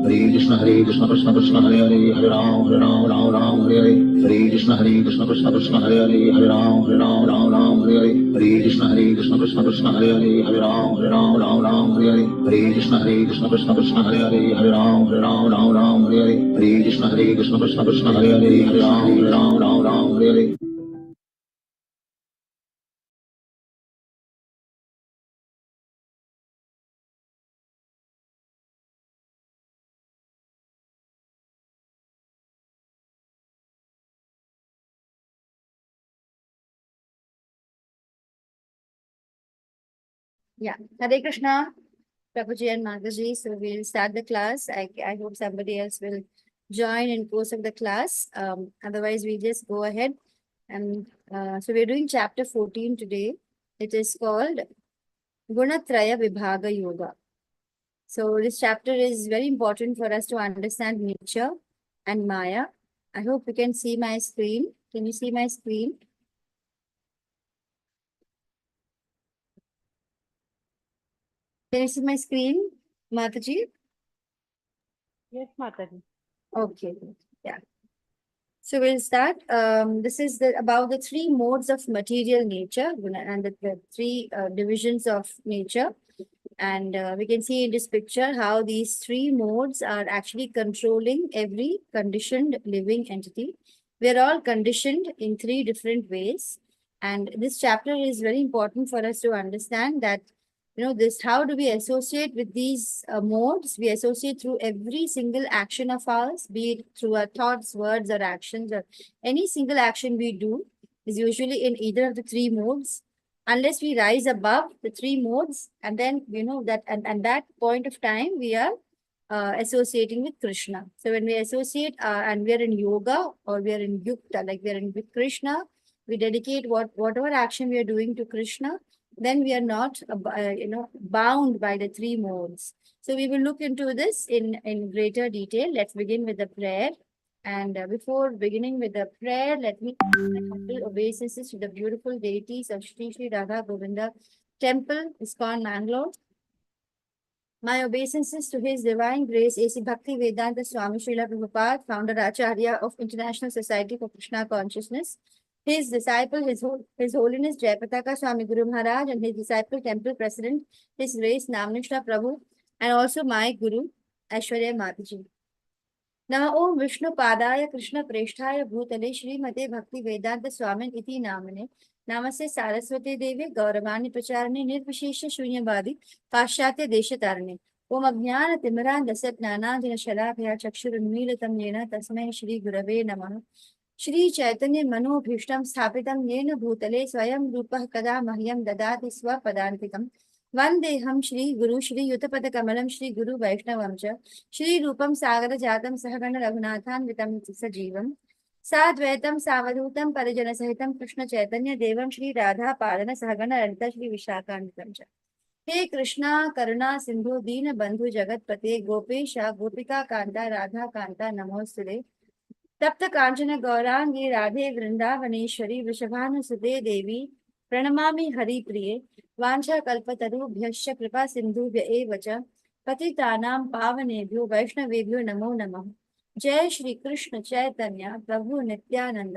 Hare Krishna Krishna Krishna Hare Hare Hare Ram Ram Ram Hare Hare Hare Krishna Krishna Krishna Hare Hare Hare Ram Ram Hare Hare Hare Krishna Krishna Krishna Hare Hare Hare Ram Ram Hare Hare Hare Krishna Krishna Krishna Hare Hare Hare Ram Ram Hare Hare Hare Krishna Krishna Krishna Hare Hare Hare Ram Hare Hare. Yeah, Hare Krishna, Prabhuji and Mataji. So we'll start the class. I hope somebody else will join in course of the class. Otherwise, we just go ahead. And so we're doing chapter 14 today. It is called Gunatraya Vibhaga Yoga. So this chapter is very important for us to understand nature and Maya. I hope you can see my screen. Can you see my screen? Can you see my screen, Mataji? Yes, Mataji. Okay, yeah. So we'll start. This is about the three modes of material nature and the three divisions of nature. And we can see in this picture how these three modes are actually controlling every conditioned living entity. We are all conditioned in three different ways. And this chapter is very important for us to understand that, this, how do we associate with these modes? We associate through every single action of ours, be it through our thoughts, words, or actions, or any single action we do is usually in either of the three modes, unless we rise above the three modes, and then that and that point of time we are associating with Krishna. So when we associate and we are in yoga or we are in yukta, like we are in with Krishna, we dedicate whatever action we are doing to Krishna, then we are not bound by the three modes. So we will look into this in greater detail. Let's begin with the prayer. And before beginning with the prayer, let me my humble obeisances to the beautiful deities of Shri Shri Radha Govinda Temple, ISKCON, Mangalore. My obeisances to His Divine Grace A.C. Bhakti Vedanta Swami Srila Prabhupada, founder Acharya of International Society for Krishna Consciousness, his disciple, His Holiness Jayapataka Swami Guru Maharaj, and his disciple, Temple President, His Grace Namnishna Prabhu, and also my Guru, Aishwarya Mataji. नमः ओम विष्णु पादाय कृष्ण प्रेष्ठाय भूतले श्रीमते भक्ति वेदांत स्वामिन इति नामने नमस्ते सारस्वती देवी गौरवाणी प्रचारणे निर्विशेष शून्यवादी पाश्चात्य देशतारणे ओम अज्ञान तिमिरान्धस्य ज्ञानांजन शलाकया चक्षुरुन्मीलितं येन तस्मै श्री गुरवे नमः श्री चैतन्य मनोभीष्टं स्थापितं येन भूतले स्वयं रूपः कदा मह्यं ददाति स्वपदान्तिकम् वंदेहम श्री गुरु श्री युतपद कमलम श्री गुरु वैष्णवम च श्री रूपम सागर जातम सहगण रघुनाथान्वितं सजीवम साद्वैतम सावधूतम परिजन सहितम कृष्ण चैतन्य देवम श्री राधा पादन सहगण ललिता श्री विशाखान्वितं च हे कृष्णा करुणा सिंधु दीन बंधु जगतपते गोपेशा गोपिका कांता राधा कांता नमोस्तुते तप्त कांचन गौरांगी राधे वृंदावनेश्वरी वृषभानुसुते देवी प्रणमामि हरिप्रिये वाञ्छाकल्पतरुभ्यश्च कृपा सिन्धुभ्य एव च पतितानां पावनेभ्यो वैष्णवेभ्यो नमो नमः। जय श्री कृष्ण चैतन्य प्रभु नित्यानंद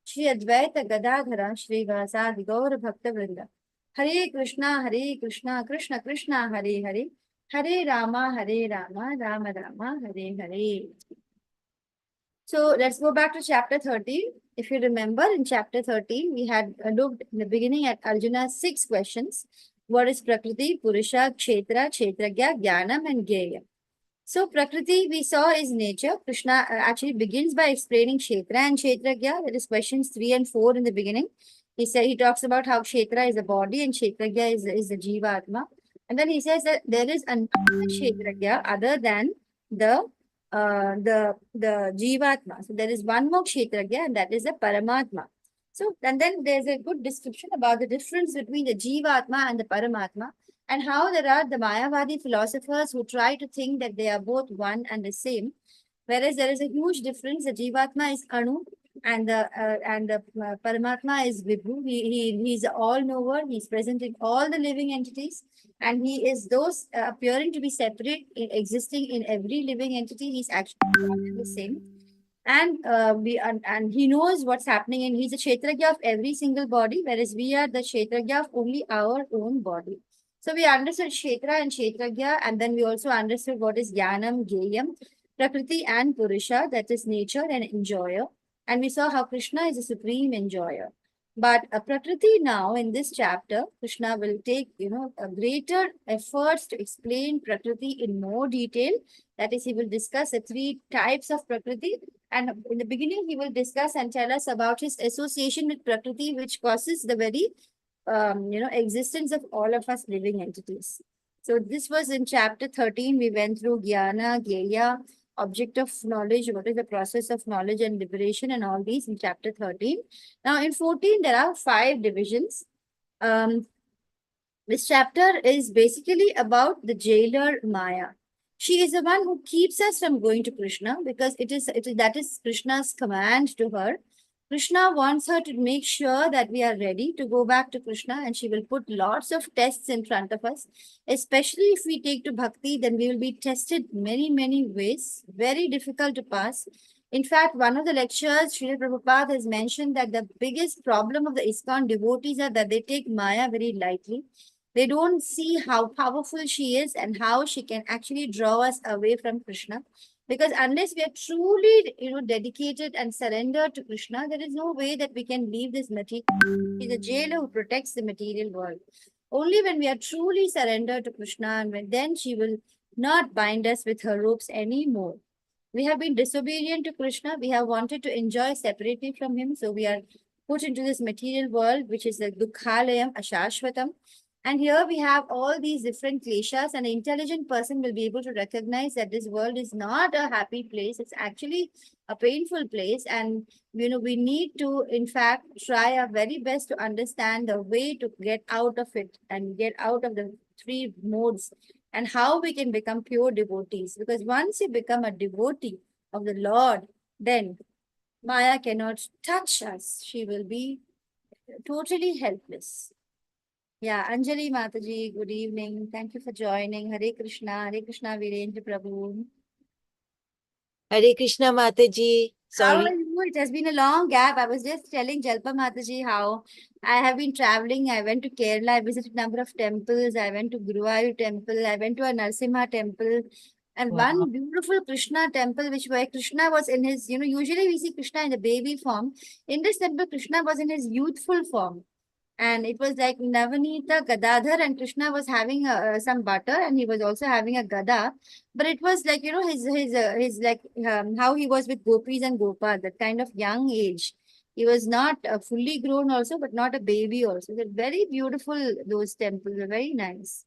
श्री अद्वैत गदाधर श्रीवासादि गौर भक्त वृंद हरे Krishna Krishna Krishna Hare Hare Hare Rama Ram Rama Hare Hare. So let's go back to chapter 13. If you remember, in chapter 13, we had looked in the beginning at Arjuna's 6 questions. What is Prakriti, Purusha, Kshetra, Kshetragya, Jnanam, and Gyeya? So Prakriti, we saw, is nature. Krishna actually begins by explaining Kshetra and Kshetragya. That is questions 3 and 4 in the beginning. He talks about how Kshetra is the body and Kshetragya is the Jiva Atma. And then he says that there is another Kshetragya other than the Jivatma. So there is one more Kshetragya, and that is the Paramatma. So, and then there's a good description about the difference between the Jivatma and the Paramatma, and how there are the Mayavadi philosophers who try to think that they are both one and the same, whereas there is a huge difference. The Jivatma is Anu, and the Paramatma is Vibhu. He's all knower. He's present in all the living entities, and he is those appearing to be separate, existing in every living entity. He's actually one and the same, and he knows what's happening, and he's a Kshetragya of every single body, whereas we are the Kshetragya of only our own body. So we understood Kshetra and Kshetragya, and then we also understood what is Jnanam, Geyam, Prakriti and Purusha, that is nature and enjoyer. And we saw how Krishna is a supreme enjoyer. But Prakriti now in this chapter, Krishna will take, a greater efforts to explain Prakriti in more detail. That is, he will discuss the three types of Prakriti. And in the beginning, he will discuss and tell us about his association with Prakriti, which causes the very, existence of all of us living entities. So this was in chapter 13. We went through Jnana, Gyeya, object of knowledge, what is the process of knowledge and liberation, and all these in chapter 13. Now in 14, there are 5 divisions. This chapter is basically about the jailer Maya. She is the one who keeps us from going to Krishna, because that is Krishna's command to her. Krishna wants her to make sure that we are ready to go back to Krishna, and she will put lots of tests in front of us. Especially if we take to bhakti, then we will be tested many, many ways, very difficult to pass. In fact, one of the lectures, Srila Prabhupada has mentioned that the biggest problem of the ISKCON devotees are that they take Maya very lightly. They don't see how powerful she is and how she can actually draw us away from Krishna. Because unless we are truly, dedicated and surrendered to Krishna, there is no way that we can leave this material. She's a jailer who protects the material world. Only when we are truly surrendered to Krishna, and then she will not bind us with her ropes anymore. We have been disobedient to Krishna. We have wanted to enjoy separately from him. So we are put into this material world, which is the Dukhalayam Ashashvatam. And here we have all these different kleshas, and an intelligent person will be able to recognize that this world is not a happy place. It's actually a painful place. And, we need to, in fact, try our very best to understand the way to get out of it and get out of the 3 modes, and how we can become pure devotees. Because once you become a devotee of the Lord, then Maya cannot touch us. She will be totally helpless. Yeah, Anjali Mataji, good evening. Thank you for joining. Hare Krishna, Virendra Prabhu. Hare Krishna Mataji. How Sorry. are you? It has been a long gap. I was just telling Jalpa Mataji how I have been traveling. I went to Kerala. I visited a number of temples. I went to Guruvayur temple. I went to a Narasimha temple. And Wow. one beautiful Krishna temple, where Krishna was in his, usually we see Krishna in the baby form. In this temple, Krishna was in his youthful form. And it was like Navanita Gadadhar, and Krishna was having some butter, and he was also having a gada. But it was like, his like how he was with gopis and gopal, that kind of young age. He was not fully grown also, but not a baby also. They're very beautiful, those temples are very nice.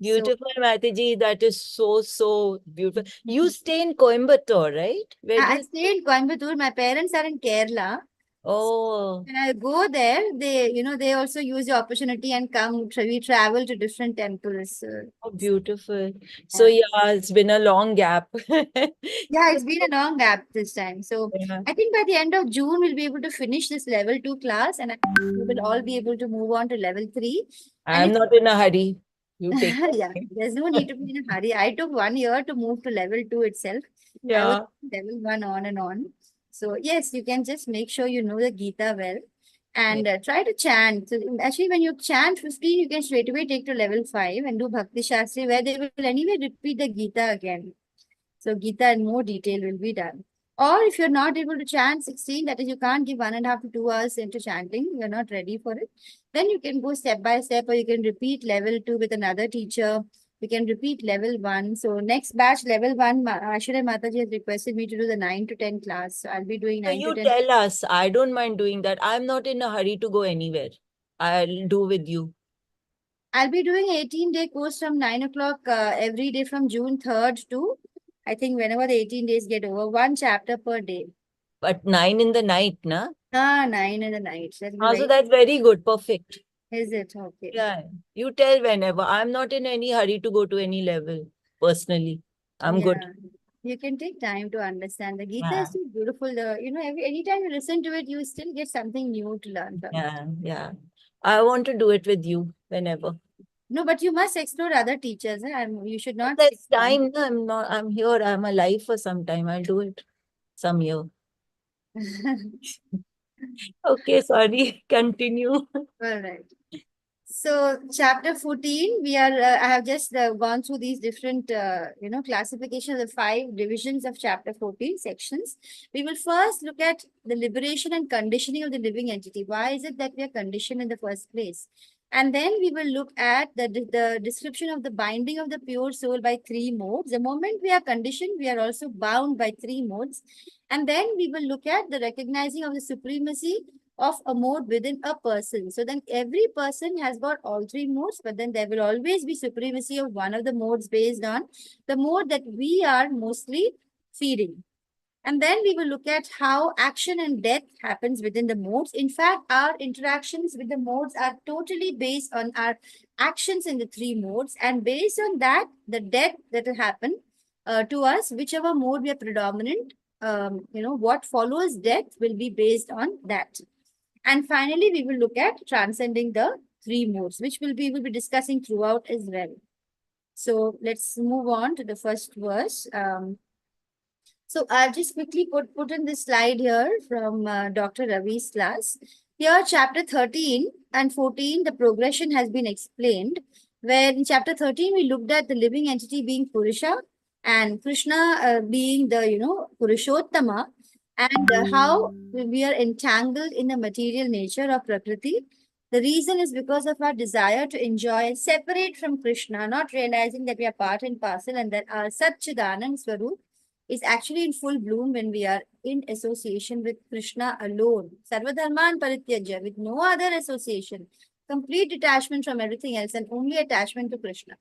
Beautiful Mataji. That is so beautiful. You stay in Coimbatore, right? Where do I you stay in Coimbatore. My parents are in Kerala. Oh, When I go there, they also use the opportunity and come. We travel to different temples. oh, beautiful. So yeah, it's been a long gap. Yeah, it's been a long gap this time. So Yeah. I think by the end of June, we'll be able to finish this level 2 class, and we will all be able to move on to level 3. And I'm not in a hurry. You take yeah, there's no need to be in a hurry. I took 1 year to move to level 2 itself. I was Yeah. level 1 on and on. So yes, you can just make sure you know the Gita well, and try to chant. So actually, when you chant 15, you can straight away take to level 5 and do Bhakti Shastri, where they will anyway repeat the Gita again. So Gita in more detail will be done. Or if you're not able to chant 16, that is, you can't give 1.5 to 2 hours into chanting, you're not ready for it, then you can go step by step, or you can repeat level 2 with another teacher. You can repeat level 1. So next batch, level 1, Ashura Mataji has requested me to do the 9 to 10 class. So I'll be doing So 9 to you 10. tell us. I don't mind doing that. I'm not in a hurry to go anywhere. I'll do with you. I'll be doing 18-day course from 9 o'clock every day from June 3rd to, I think, whenever the 18 days get over, 1 chapter per day. But 9 in the night, na? 9 in the night. That'll be So very, that's very good. Perfect. is it? Okay. Yeah. You tell whenever. I'm not in any hurry to go to any level, personally. I'm good. You can take time to understand. The Gita Yeah. is so beautiful. Anytime you listen to it, you still get something new to learn from it. Yeah, yeah. I want to do it with you whenever. No, but you must explore other teachers, and you should But not there's stick to one. time. No, I'm here. I'm alive for some time. I'll do it some year. Okay, sorry. Continue. All right. So chapter 14, I have just gone through these different, classification of the 5 divisions of chapter 14 sections. We will first look at the liberation and conditioning of the living entity. Why is it that we are conditioned in the first place? And then we will look at the description of the binding of the pure soul by 3 modes. The moment we are conditioned, we are also bound by 3 modes. And then we will look at the recognizing of the supremacy of a mode within a person. So then every person has got all 3 modes, but then there will always be supremacy of one of the modes based on the mode that we are mostly feeding. And then we will look at how action and death happens within the modes. In fact, our interactions with the modes are totally based on our actions in the 3 modes. And based on that, the death that will happen to us, whichever mode we are predominant, what follows death will be based on that. And finally, we will look at transcending the 3 modes, which we will be discussing throughout as well. So let's move on to the first verse. So I'll just quickly put in this slide here from Dr. Ravi's class. Here, chapter 13 and 14, the progression has been explained. Where in chapter 13, we looked at the living entity being Purusha and Krishna being the, Purushottama, and how we are entangled in the material nature of Prakriti. The reason is because of our desire to enjoy separate from Krishna, not realizing that we are part and parcel and that our Satchidanand Swarup is actually in full bloom when we are in association with Krishna alone. Sarvadharman Parityaja, with no other association, complete detachment from everything else and only attachment to Krishna.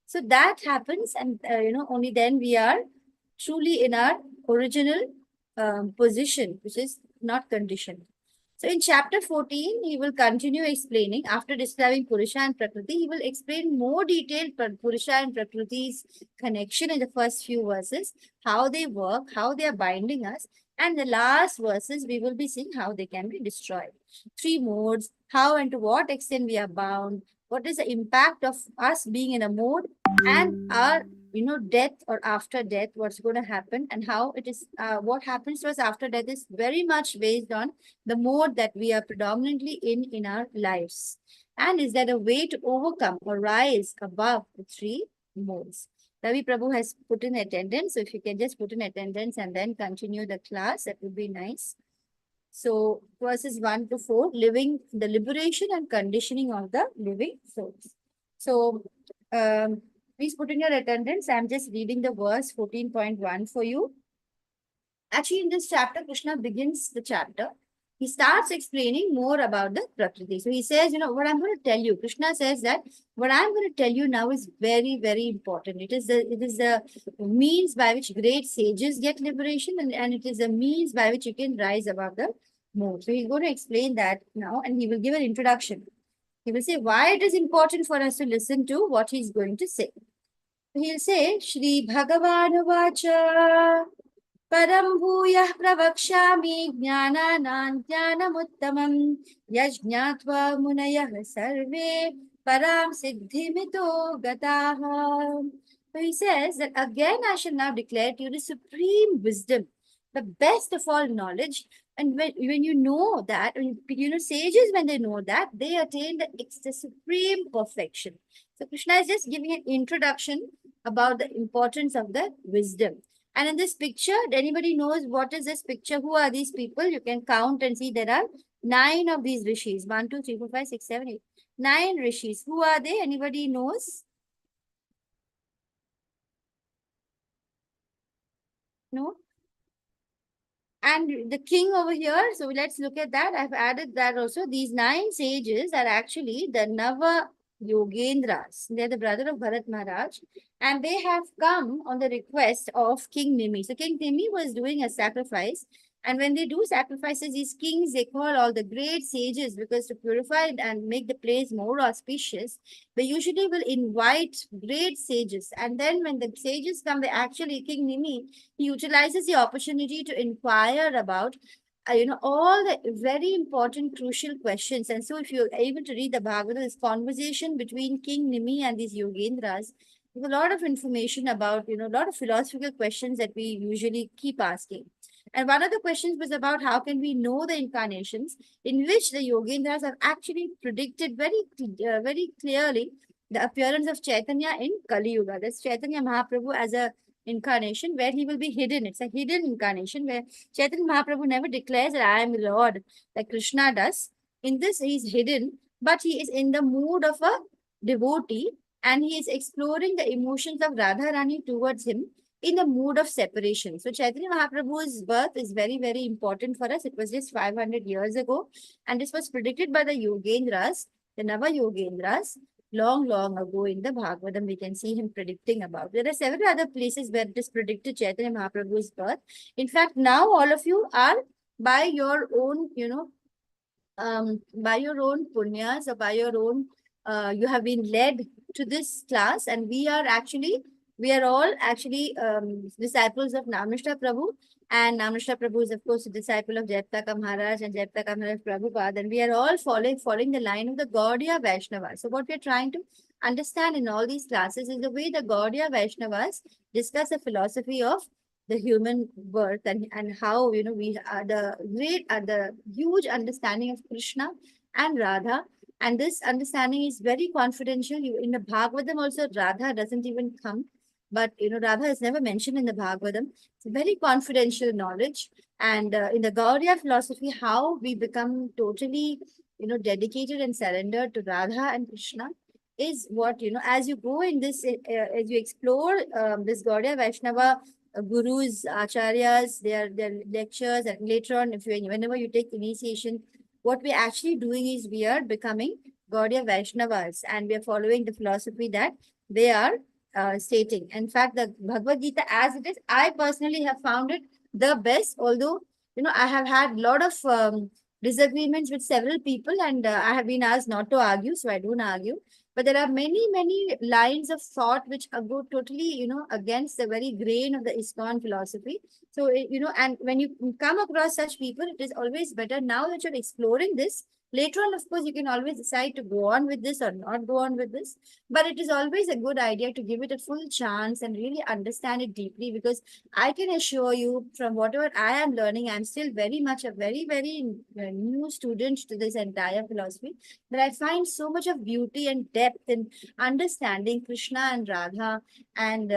So that happens, and only then we are truly in our original position, which is not conditioned. So in chapter 14, he will continue explaining, after describing Purusha and Prakriti, he will explain more detailed Purusha and Prakriti's connection in the first few verses, how they work, how they are binding us. And the last verses, we will be seeing how they can be destroyed. 3 modes, how and to what extent we are bound, what is the impact of us being in a mode, and our death or after death, what's going to happen, and how it is what happens to us after death is very much based on the mode that we are predominantly in our lives. And is there a way to overcome or rise above the 3 modes? Ravi Prabhu has put in attendance, so if you can just put in attendance and then continue the class, that would be nice. So verses 1 to 4, living the liberation and conditioning of the living souls. So please put in your attendance. I'm just reading the verse 14.1 for you. Actually, in this chapter, Krishna begins the chapter. He starts explaining more about the Prakriti. So he says, what I'm going to tell you. Krishna says that what I'm going to tell you now is very, very important. It is the means by which great sages get liberation, and it is the means by which you can rise above the mode. So he's going to explain that now, and he will give an introduction. He will say why it is important for us to listen to what he's going to say. He'll say, Shri Bhagavan Vacha Param Bhuyah Pravakshami Jnananan Jnanamuttamam Yajñatva Munayah Sarve Param Siddhimito Gataha. So he says that again I shall now declare to you the supreme wisdom, the best of all knowledge. And when you know that, sages, when they know that, they attain the supreme perfection. So Krishna is just giving an introduction about the importance of the wisdom. And in this picture, anybody knows what is this picture? Who are these people? You can count and see there are 9 of these rishis. 1, 2, 3, 4, 5, 6, 7, 8. 9 rishis. Who are they? Anybody knows? No? And the king over here, so let's look at that. I've added that also. These 9 sages are actually the Nava Yogendras. They're the brother of Bharat Maharaj. And they have come on the request of King Nimi. So King Nimi was doing a sacrifice And when they do sacrifices, these kings, they call all the great sages, because to purify it and make the place more auspicious, they usually will invite great sages. And then when the sages come, they actually, King Nimi, he utilizes the opportunity to inquire about all the very important, crucial questions. And so if you're able to read the Bhagavata, this conversation between King Nimi and these Yogendras, there's a lot of information about, a lot of philosophical questions that we usually keep asking. And one of the questions was about how can we know the incarnations, in which the Yogendras have actually predicted very clearly the appearance of Chaitanya in Kali Yuga. That's Chaitanya Mahaprabhu as a incarnation where he will be hidden. It's a hidden incarnation where Chaitanya Mahaprabhu never declares that I am the Lord like Krishna does. In this, he is hidden, but he is in the mood of a devotee, and he is exploring the emotions of Radharani towards him in the mood of separation. So Chaitanya Mahaprabhu's birth is very important for us. It was just 500 years ago, and this was predicted by the Yogendras, the Nava Yogendras, long ago in the Bhagavatam. We can see him predicting about. There are several other places where it is predicted Chaitanya Mahaprabhu's birth. In fact, now all of you are by your own, by your own punyas, or by your own, you have been led to this class, and we are all actually disciples of Namnishta Prabhu, and Namnishta Prabhu is of course a disciple of Jayapataka Maharaj and Jayapataka Maharaj Prabhupada, and we are all following the line of the Gaudiya Vaishnavas. So what we are trying to understand in all these classes is the way the Gaudiya Vaishnavas discuss the philosophy of the human birth, and how we are the huge understanding of Krishna and Radha. And this understanding is very confidential. In the Bhagavatam also, Radha doesn't even come. But, Radha is never mentioned in the Bhagavatam. It's very confidential knowledge. And in the Gaudiya philosophy, how we become totally, dedicated and surrendered to Radha and Krishna is what, as you go in this, as you explore this Gaudiya Vaishnava gurus, acharyas, their lectures, and later on, whenever you take initiation, what we're actually doing is we are becoming Gaudiya Vaishnavas, and we are following the philosophy that they are stating. In fact, the Bhagavad Gita as it is, I personally have found it the best, although, I have had a lot of disagreements with several people, and I have been asked not to argue, so I don't argue. But there are many lines of thought which go totally, against the very grain of the ISKCON philosophy. So, and when you come across such people, it is always better now that you're exploring this. Later on, of course, you can always decide to go on with this or not go on with this. But it is always a good idea to give it a full chance and really understand it deeply, because I can assure you from whatever I am learning, I'm still very much a very new student to this entire philosophy. But I find so much of beauty and depth in understanding Krishna and Radha, and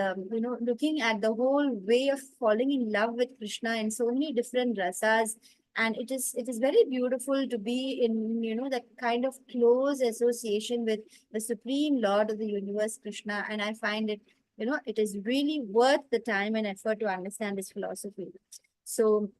looking at the whole way of falling in love with Krishna in so many different rasas. And it is very beautiful to be in that kind of close association with the Supreme Lord of the universe, Krishna. And I find it it is really worth the time and effort to understand this philosophy. So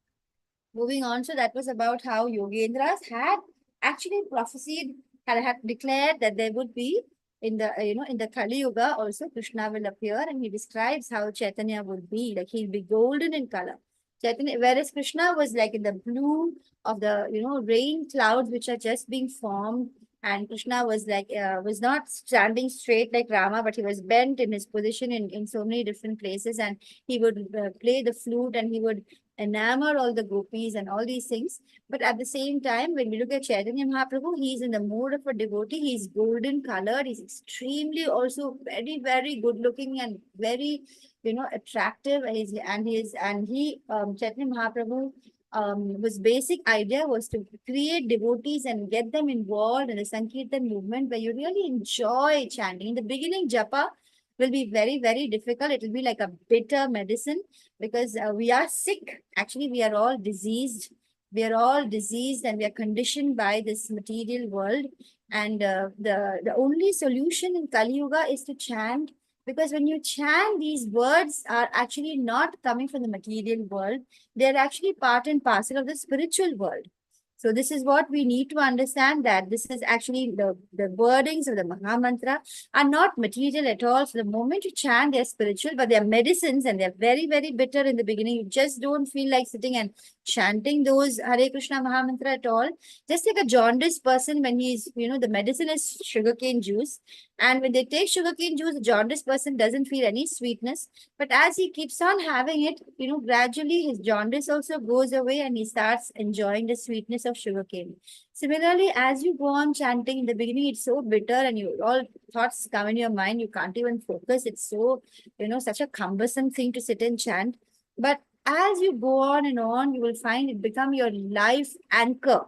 moving on, so that was about how Yogendras had actually prophesied, had declared that there would be in the in the Kali Yuga also Krishna will appear, and he describes how Chaitanya would be, like he'll be golden in color. Chaitanya, whereas Krishna was like in the blue of the rain clouds which are just being formed, and Krishna was like was not standing straight like Rama, but he was bent in his position in so many different places, and he would play the flute, and he would enamor all the gopis and all these things. But at the same time, when we look at Chaitanya Mahaprabhu, he's in the mood of a devotee. He's golden colored. He's extremely also very good looking and very attractive. Chaitanya Mahaprabhu his basic idea was to create devotees and get them involved in the Sankirtan movement, where you really enjoy chanting. In the beginning, japa will be very difficult. It will be like a bitter medicine, because we are sick. Actually, we are all diseased. We are all diseased, and we are conditioned by this material world. And the only solution in Kali Yuga is to chant, because when you chant, these words are actually not coming from the material world. They're actually part and parcel of the spiritual world. So this is what we need to understand, that this is actually the wordings of the Maha Mantra are not material at all. So the moment you chant, they're spiritual, but they're medicines and they're very, very bitter in the beginning. You just don't feel like sitting and chanting those Hare Krishna Maha Mantra at all. Just like a jaundiced person, when he's, the medicine is sugarcane juice. And when they take sugarcane juice, the jaundiced person doesn't feel any sweetness. But as he keeps on having it, gradually his jaundice also goes away and he starts enjoying the sweetness of sugarcane. Similarly, as you go on chanting, in the beginning, it's so bitter and all thoughts come in your mind. You can't even focus. It's so, such a cumbersome thing to sit and chant. But as you go on and on, you will find it become your life anchor.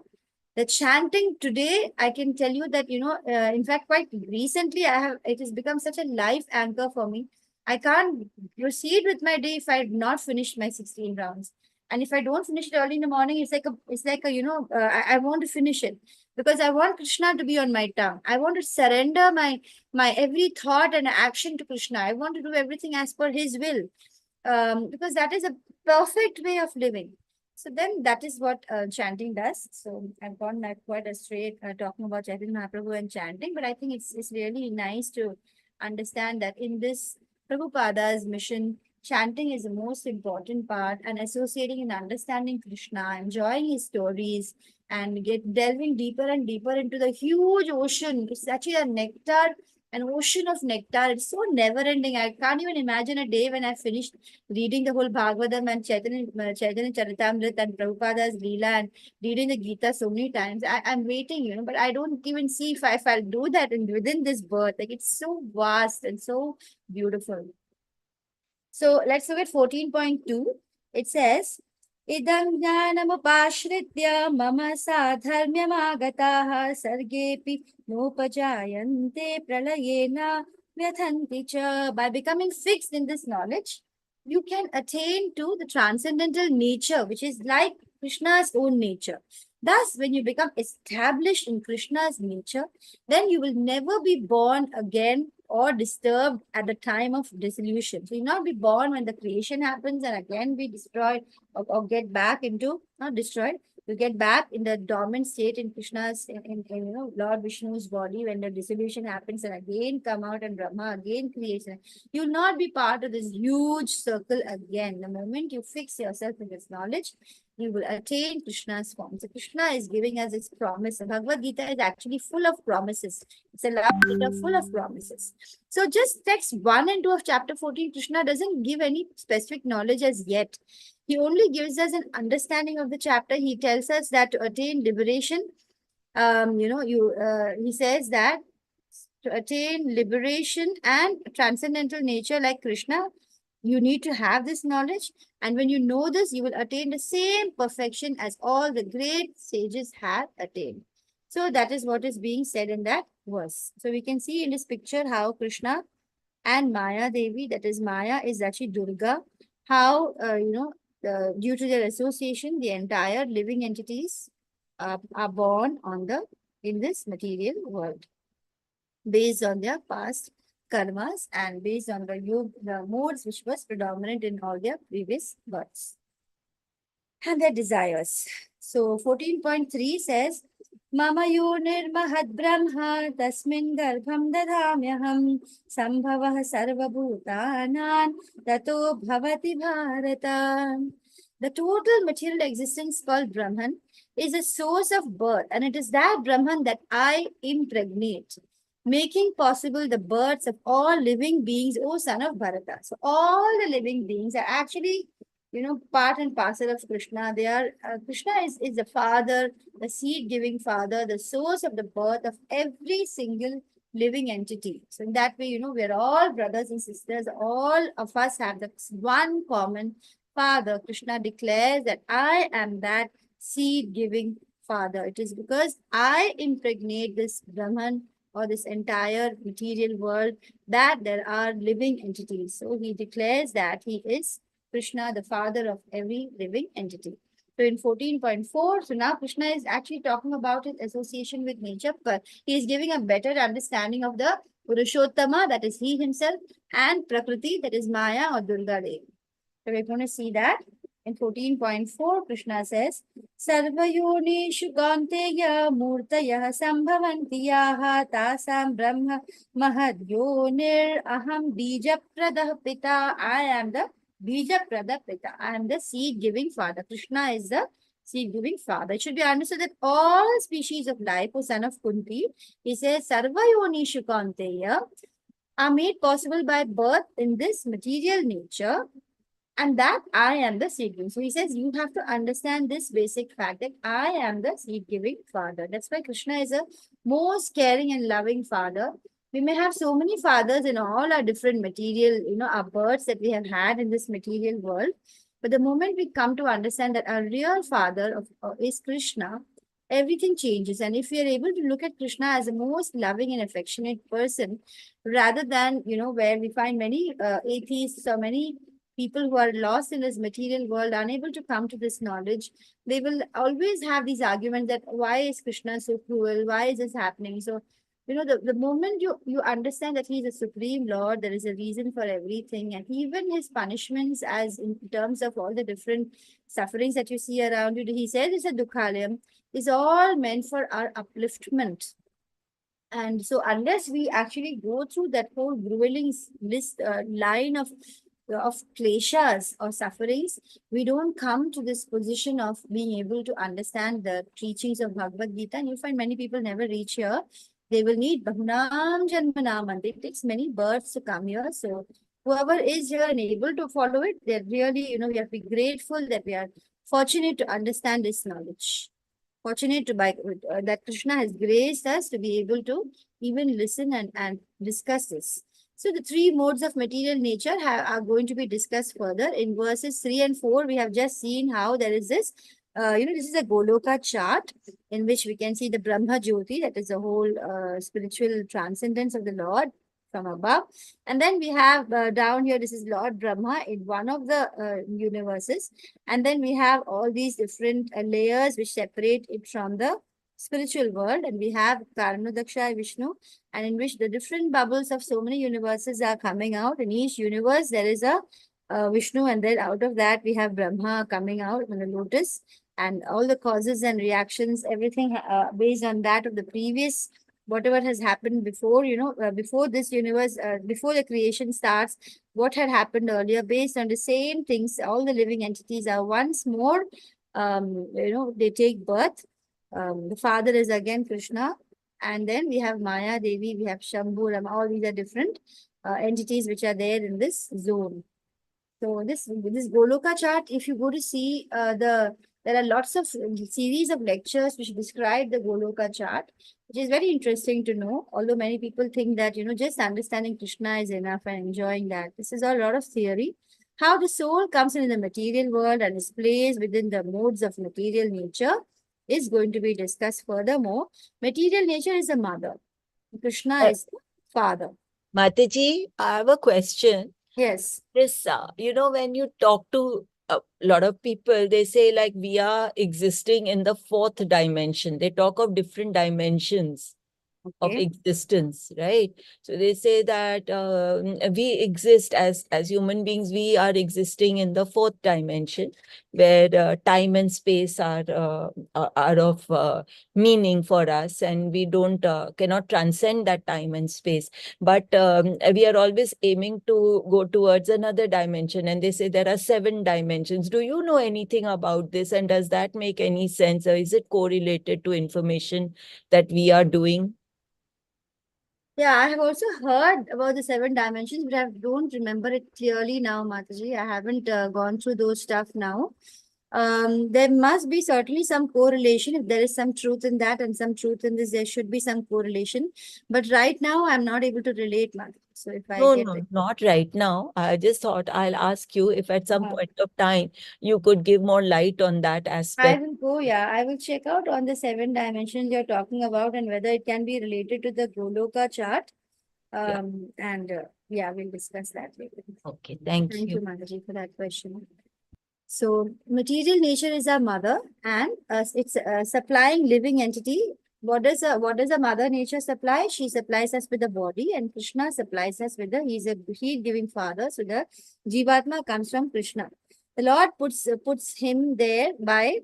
The chanting today, I can tell you that, in fact, quite recently, it has become such a life anchor for me. I can't proceed with my day if I had not finished my 16 rounds. And if I don't finish it early in the morning, it's like a, I want to finish it because I want Krishna to be on my tongue. I want to surrender my every thought and action to Krishna. I want to do everything as per his will. Because that is a perfect way of living. So then that is what chanting does. So I've gone quite astray talking about Chaitanya Mahaprabhu and chanting, but I think it's really nice to understand that in this Prabhupada's mission, chanting is the most important part, and associating and understanding Krishna, enjoying his stories, and delving deeper and deeper into the huge ocean. It's actually a nectar, an ocean of nectar. It's so never ending. I can't even imagine a day when I finished reading the whole Bhagavatam and Chaitanya Charitamrita and Prabhupada's Leela and reading the Gita so many times. I'm waiting, but I don't even see if I'll do that within this birth. Like, it's so vast and so beautiful. So let's look at 14.2. It says, Idam jnanamupashritya mama sadharmyamagataha sargepi nopajayante pralayena vyathanti cha. By becoming fixed in this knowledge, you can attain to the transcendental nature, which is like Krishna's own nature. Thus, when you become established in Krishna's nature, then you will never be born again or disturbed at the time of dissolution. So you'll not be born when the creation happens and again be destroyed or get back into, not destroyed, you get back in the dormant state in Krishna's, in Lord Vishnu's body when the dissolution happens and again come out and Brahma again creates. You'll not be part of this huge circle again. The moment you fix yourself in this knowledge, you will attain Krishna's form. So Krishna is giving us this promise. The Bhagavad Gita is actually full of promises. It's a love letter full of promises. So just text 1 and 2 of chapter 14, Krishna doesn't give any specific knowledge as yet. He only gives us an understanding of the chapter. He tells us that to attain liberation, he says that to attain liberation and transcendental nature like Krishna, you need to have this knowledge. And when you know this, you will attain the same perfection as all the great sages have attained. So that is what is being said in that verse. So we can see in this picture how Krishna and Maya Devi, that is Maya is actually Durga, how, due to their association, the entire living entities are born in this material world based on their past karmas and based on the modes which was predominant in all their previous births and their desires. So 14.3 says, Mama yonir mahad brahma tasmin garbham dadhamyaham sambhavah sarva bhutanan tato bhavati bharata. The total material existence called Brahman is a source of birth, and it is that Brahman that I impregnate, making possible the births of all living beings, O son of Bharata. So all the living beings are actually, part and parcel of Krishna. They are, Krishna is the father, the seed-giving father, the source of the birth of every single living entity. So in that way, we are all brothers and sisters. All of us have the one common father. Krishna declares that I am that seed-giving father. It is because I impregnate this Brahman or this entire material world that there are living entities. So he declares that he is Krishna, the father of every living entity. So in 14.4, so now Krishna is actually talking about his association with nature, but he is giving a better understanding of the Purushottama, that is he himself, and Prakriti, that is Maya or Durga Devi. So we're going to see that in 14.4, Krishna says, Sarvayoni Shuganteya Murtayah Sambhavanti Yaha Tasam Brahma Mahadyonir Aham Bija Pradah Pita. I am the Bija Pradah Pita. I am the seed giving father. Krishna is the seed giving father. It should be understood that all species of life, O son of Kunti, he says, Sarvayoni Shuganteya, are made possible by birth in this material nature, and that I am the seed giving. So he says you have to understand this basic fact that I am the seed giving father. That's why Krishna is a most caring and loving father. We may have so many fathers in all our different material, our births that we have had in this material world. But the moment we come to understand that our real father is Krishna, everything changes. And if we are able to look at Krishna as the most loving and affectionate person, rather than, where we find many atheists or many people who are lost in this material world, unable to come to this knowledge, they will always have these arguments that why is Krishna so cruel? Why is this happening? So, the moment you understand that he is a supreme Lord, there is a reason for everything. And even his punishments, as in terms of all the different sufferings that you see around you, he says it's a dukhalayam, is all meant for our upliftment. And so unless we actually go through that whole grueling line of kleshas or sufferings, we don't come to this position of being able to understand the teachings of Bhagavad Gita. And you find many people never reach here. They will need Bahunam Janmanam, and it takes many births to come here. So whoever is here and able to follow it, they're really, we have to be grateful that we are fortunate to understand this knowledge. Fortunate that Krishna has graced us to be able to even listen and discuss this. So the three modes of material nature are going to be discussed further. In verses 3 and 4, we have just seen how there is this, this is a Goloka chart in which we can see the Brahma Jyoti, that is the whole spiritual transcendence of the Lord from above. And then we have down here, this is Lord Brahma in one of the universes. And then we have all these different layers which separate it from the spiritual world. And we have Karanadaksha Vishnu, and in which the different bubbles of so many universes are coming out. In each universe, there is a Vishnu, and then out of that, we have Brahma coming out on the lotus. And all the causes and reactions, everything based on that of the previous, whatever has happened before, before this universe, before the creation starts, what had happened earlier, based on the same things, all the living entities are once more, they take birth. The father is again Krishna. And then we have Maya Devi, we have Shambhu, Rama, all these are different entities which are there in this zone. So this Goloka chart, if you go to see there are lots of series of lectures which describe the Goloka chart, which is very interesting to know. Although many people think that, just understanding Krishna is enough and enjoying that. This is a lot of theory. How the soul comes in the material world and is placed within the modes of material nature is going to be discussed furthermore. Material nature is the mother. Krishna is the father. Mataji, I have a question. Yes. This, when you talk to a lot of people, they say like we are existing in the fourth dimension. They talk of different dimensions of existence, right? So they say that we exist as human beings, we are existing in the fourth dimension, where time and space are of meaning for us, and we cannot transcend that time and space. But we are always aiming to go towards another dimension, and they say there are 7 dimensions. Do you know anything about this, and does that make any sense, or is it correlated to information that we are doing? Yeah, I have also heard about the 7 dimensions, but I don't remember it clearly now, Mataji. I haven't gone through those stuff now. There must be certainly some correlation. If there is some truth in that and some truth in this, there should be some correlation. But right now, I'm not able to relate much. So if I get it. Not right now. I just thought I'll ask you if at some point of time you could give more light on that aspect. I will check out on the 7 dimensions you're talking about and whether it can be related to the Goloka chart. We'll discuss that later. Okay, thank Thank you. you, Mataji, for that question. So, material nature is our mother, and it's supplying living entity. What does a mother nature supply? She supplies us with the body, and Krishna supplies us with he's a heat-giving father. So the Jivatma comes from Krishna. The Lord puts him there by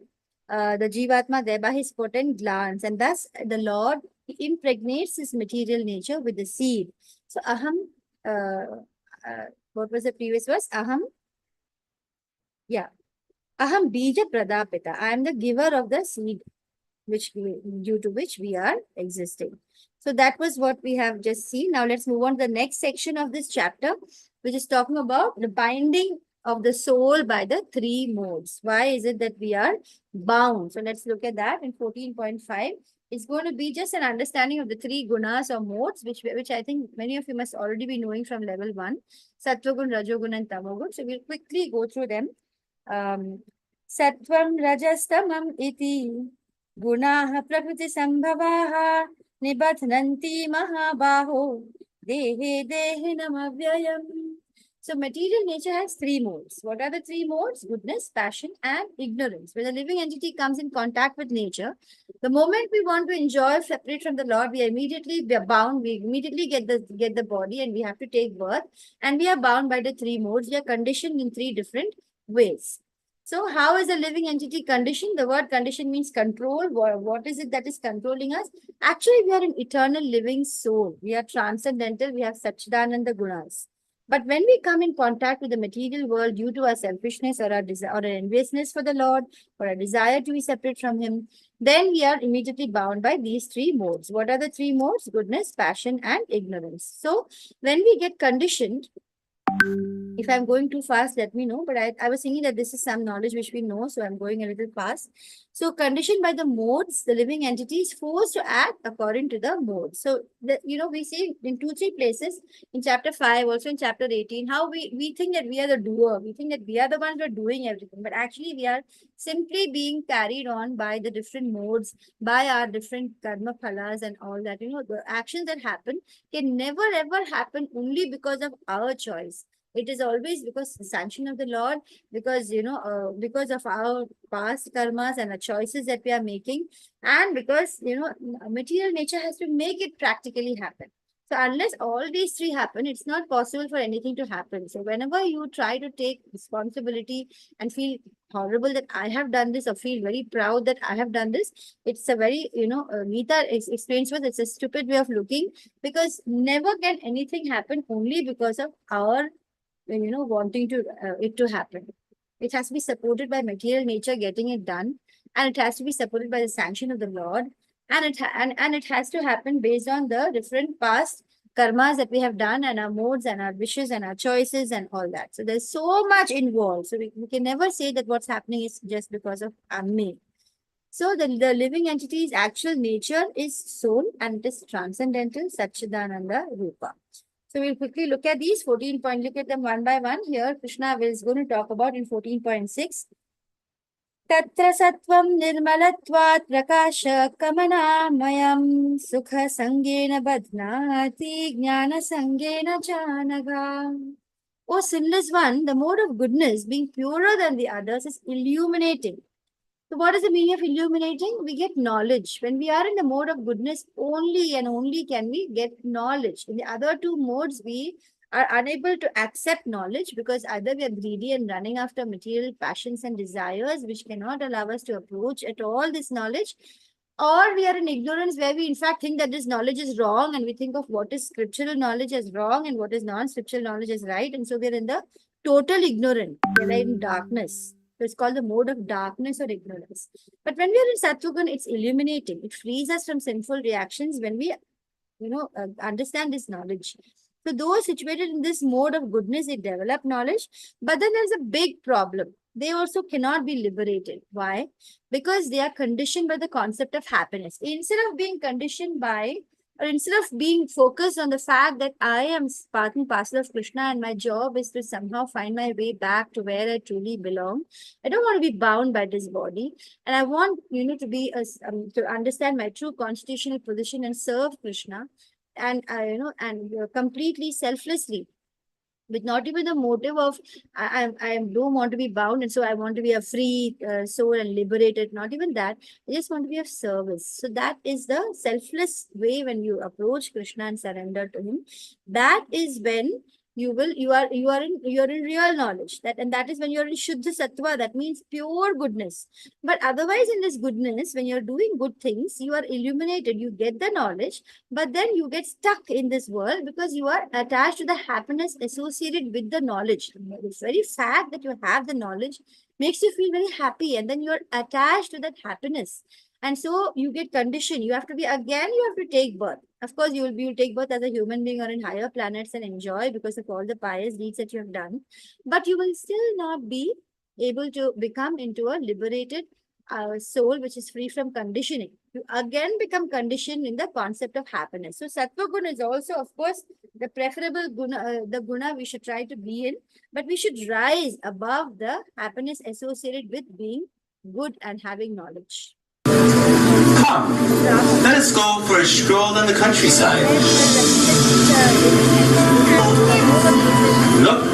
the Jivatma there by his potent glance, and thus the Lord impregnates his material nature with the seed. So aham, what was the previous verse? Aham, yeah, aham bija pradapita. I am the giver of the seed, due to which we are existing. So that was what we have just seen. Now let's move on to the next section of this chapter, which is talking about the binding of the soul by the three modes. Why is it that we are bound? So let's look at that in 14.5. It's going to be just an understanding of the three gunas or modes, which I think many of you must already be knowing from level 1. Sattvagun, Rajogun and Tamogun. So we'll quickly go through them. Sattvam Rajastamam iti गुणाः प्रकृतिसम्भवाः निबध्नन्ति महाबाहो देहे देहिनमव्ययम्. So material nature has three modes. What are the three modes? Goodness, passion, and ignorance. When a living entity comes in contact with nature, the moment we want to enjoy separate from the Lord, we are immediately bound. We immediately get the body, and we have to take birth. And we are bound by the three modes. We are conditioned in three different ways. So how is a living entity conditioned? The word condition means control. What is it that is controlling us? Actually, we are an eternal living soul. We are transcendental. We have Satchidananda Gunas. But when we come in contact with the material world due to our selfishness or our desire or our enviousness for the Lord or a desire to be separate from Him, then we are immediately bound by these three modes. What are the three modes? Goodness, passion, and ignorance. So when we get conditioned, if I'm going too fast, let me know. But I was thinking that this is some knowledge which we know, so I'm going a little fast. So conditioned by the modes, the living entity is forced to act according to the modes. So, we see in 2-3 places, in chapter 5, also in chapter 18, how we think that we are the doer. We think that we are the ones who are doing everything. But actually, we are simply being carried on by the different modes, by our different karma phalas and all that. The actions that happen can never ever happen only because of our choice. It is always because the sanction of the Lord, because because of our past karmas and the choices that we are making, and because material nature has to make it practically happen. So unless all these three happen, it's not possible for anything to happen. So whenever you try to take responsibility and feel horrible that I have done this, or feel very proud that I have done this, it's a very Gita explains what it's a stupid way of looking, because never can anything happen only because of our wanting to it to happen. It has to be supported by material nature getting it done, and it has to be supported by the sanction of the Lord, and it has to happen based on the different past karmas that we have done, and our modes and our wishes and our choices and all that. So there's so much involved. So we can never say that what's happening is just because of me. So the living entity's actual nature is soul, and it is transcendental, Satchidananda Rupa. So we'll quickly look at these 14 points. Look at them one by one. Here, Krishna is going to talk about in 14.6. Tatra sattvam nirmalatvat prakasha kamanamayam sukha sangena badhnati jnana sangena janaga. O sinless one, the mode of goodness, being purer than the others, is illuminating. So what is the meaning of illuminating? We get knowledge. When we are in the mode of goodness, only and only can we get knowledge. In the other two modes, we are unable to accept knowledge, because either we are greedy and running after material passions and desires, which cannot allow us to approach at all this knowledge, or we are in ignorance, where we in fact think that this knowledge is wrong, and we think of what is scriptural knowledge as wrong and what is non-scriptural knowledge as right. And so we are in the total ignorance. We are in darkness. So it's called the mode of darkness or ignorance. But when we are in Sattvagun, it's illuminating. It frees us from sinful reactions when we, understand this knowledge. So those situated in this mode of goodness, they develop knowledge. But then there's a big problem. They also cannot be liberated. Why? Because they are conditioned by the concept of happiness. Instead of being conditioned by, or instead of being focused on the fact that I am part and parcel of Krishna and my job is to somehow find my way back to where I truly belong, I don't want to be bound by this body, and I want to be to understand my true constitutional position and serve Krishna, and completely selflessly, with not even the motive of I don't want to be bound, and so I want to be a free soul and liberated. Not even that. I just want to be of service. So that is the selfless way when you approach Krishna and surrender to Him. That is when you are in real knowledge, that is when you're in Shuddha Sattva, that means pure goodness. But otherwise, in this goodness, when you're doing good things, you are illuminated, you get the knowledge, but then you get stuck in this world because you are attached to the happiness associated with the knowledge. The very fact that you have the knowledge makes you feel very happy, and then you're attached to that happiness. And so you get conditioned. You have to take birth. Of course, you will take birth as a human being or in higher planets and enjoy because of all the pious deeds that you have done. But you will still not be able to become into a liberated soul which is free from conditioning. You again become conditioned in the concept of happiness. So Sattva Guna is also, of course, the preferable guna, the guna we should try to be in, but we should rise above the happiness associated with being good and having knowledge. Come, let us go for a stroll in the countryside. Look,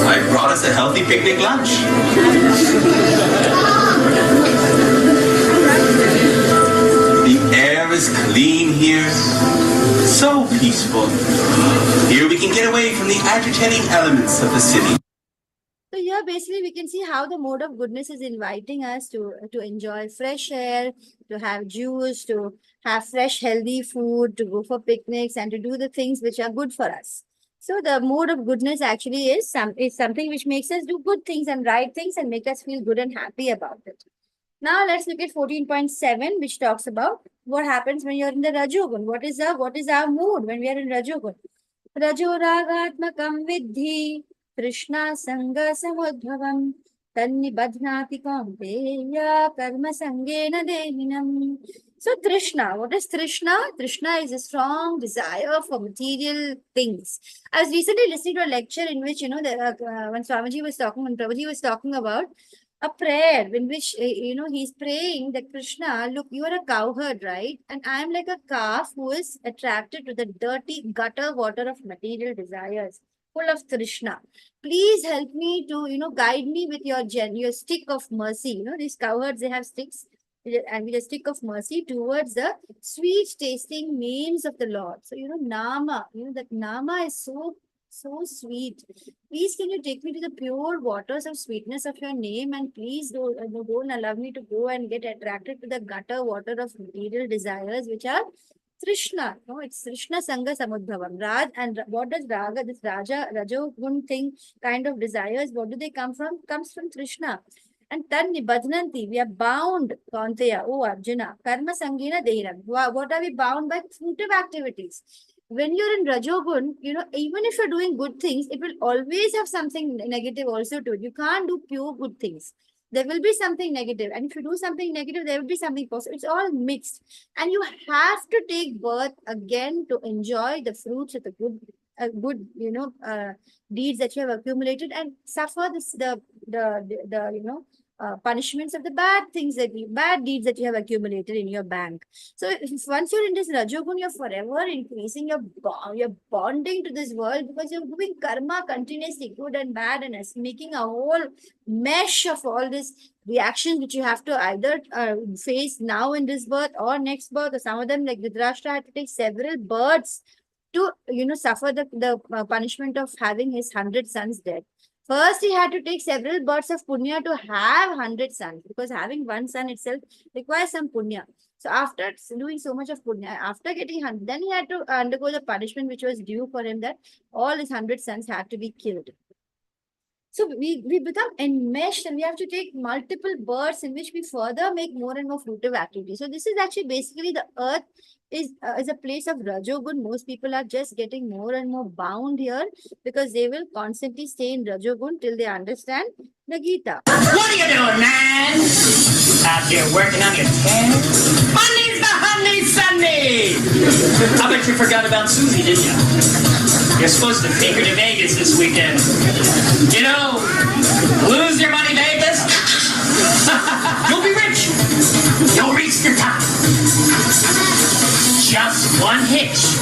I brought us a healthy picnic lunch. The air is clean here, so peaceful. Here we can get away from the agitating elements of the city. So here basically we can see how the mode of goodness is inviting us to enjoy fresh air, to have juice, to have fresh healthy food, to go for picnics and to do the things which are good for us. So the mode of goodness actually is something which makes us do good things and right things and make us feel good and happy about it. Now let's look at 14.7, which talks about what happens when you're in the Rajogun. What is our mood when we are in Rajogun? Rajo ragatmakam vidhi Krishna Sangha Samudbhavam Tanni Badhnati Kaunteya Karma Sangena Dehinam. So Trishna, what is Trishna? Trishna is a strong desire for material things. I was recently listening to a lecture in which, when Swamiji was talking, when Prabhuji was talking about a prayer in which, he's praying that Krishna, look, you are a cowherd, right? And I'm like a calf who is attracted to the dirty gutter water of material desires, full of Trishna. Please help me to, guide me with your stick of mercy. These cowherds, they have sticks, and with a stick of mercy towards the sweet tasting names of the Lord. So, Nama, that Nama is so sweet. Please, can you take me to the pure waters of sweetness of your name, and please don't allow me to go and get attracted to the gutter water of material desires, which are Trishna. No, it's Trishna Sangha Samudbhavam. Raj, and what does Raga, this Rajogun thing, kind of desires, what do they come from? Comes from Trishna. And Tanni Badhnanti, we are bound, Kaunteya, oh Arjuna, Karma Sangena Dehinam. What are we bound by? Fruitive activities. When you're in Rajogun, even if you're doing good things, it will always have something negative also to it. You can't do pure good things. There will be something negative. And if you do something negative, there will be something positive. It's all mixed. And you have to take birth again to enjoy the fruits of the good deeds that you have accumulated and suffer punishments of the bad deeds that you have accumulated in your bank. So if once you're in this Rajogun, you're forever increasing your bonding to this world because you're doing karma continuously, good and bad, and making a whole mesh of all these reactions which you have to either face now in this birth or next birth, or some of them like Dhritarashtra had to take several births to suffer the punishment of having his 100 sons dead. First, he had to take several births of punya to have 100 sons, because having one son itself requires some punya. So after doing so much of punya, after getting 100, then he had to undergo the punishment which was due for him, that all his 100 sons had to be killed. So we become enmeshed, and we have to take multiple births in which we further make more and more fruitive activity. So this is actually basically the earth is a place of Rajogun. Most people are just getting more and more bound here because they will constantly stay in Rajogun till they understand the Gita. What are you doing, man? Out there working on your tan? Monday's the honey Sunday! I bet you forgot about Susie, didn't you? You're supposed to take her to Vegas this weekend. Lose your money, Vegas. You'll be rich. You'll reach the top. Just one hitch.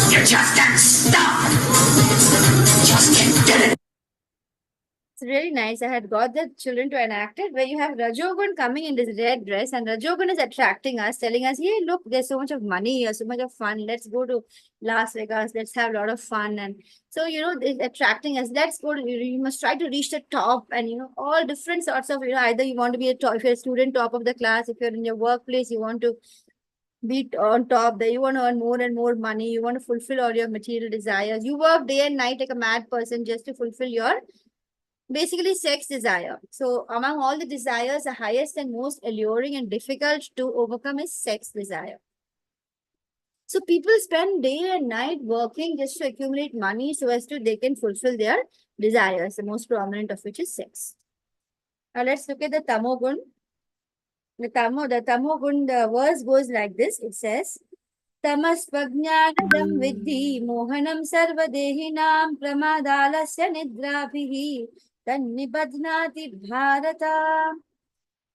You just got stuck. Just get it. really nice. I had got the children to enact it where you have Rajogun coming in this red dress, and Rajogun is attracting us, telling us, hey, look, there's so much of money here, so much of fun. Let's go to Las Vegas. Let's have a lot of fun. And so, it's attracting us. Let's go to, you must try to reach the top, and, all different sorts of, either you want to be a top, if you're a student, top of the class, if you're in your workplace, you want to be on top there, you want to earn more and more money, you want to fulfill all your material desires, you work day and night like a mad person just to fulfill your basically sex desire. So among all the desires, the highest and most alluring and difficult to overcome is sex desire. So people spend day and night working just to accumulate money so as to they can fulfill their desires, the most prominent of which is sex. Now let's look at the Tamogun. The Tamogun, the verse goes like this. It says, Tamaspajnanadam vidhi mohanam sarvadehinam pramadalasya nidrabhihi tannibadhnati bharata.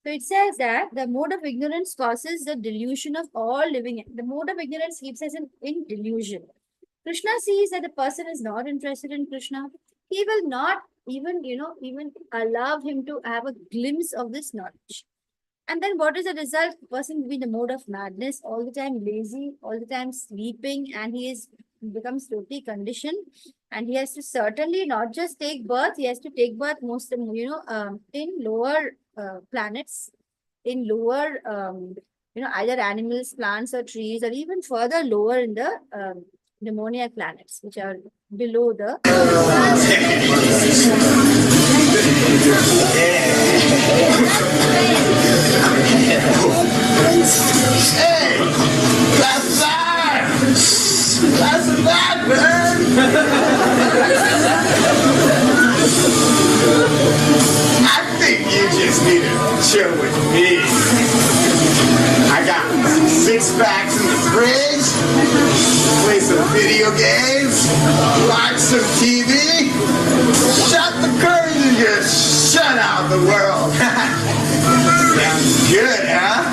So it says that the mode of ignorance causes the delusion of all living. The mode of ignorance keeps us in delusion. Krishna sees that the person is not interested in Krishna. He will not even allow him to have a glimpse of this knowledge. And then what is the result? The person will be in the mode of madness, all the time lazy, all the time sleeping, and he becomes totally conditioned. And he has to certainly not just take birth, he has to take birth most, in lower planets, in lower, either animals, plants or trees, or even further lower in the demoniac planets, which are below the... Hey, that's that! That's that, man! I think you just need to chill with me. I got 6 packs in the fridge, play some video games, watch some TV, shut the curtains and just shut out the world. Sounds good, huh?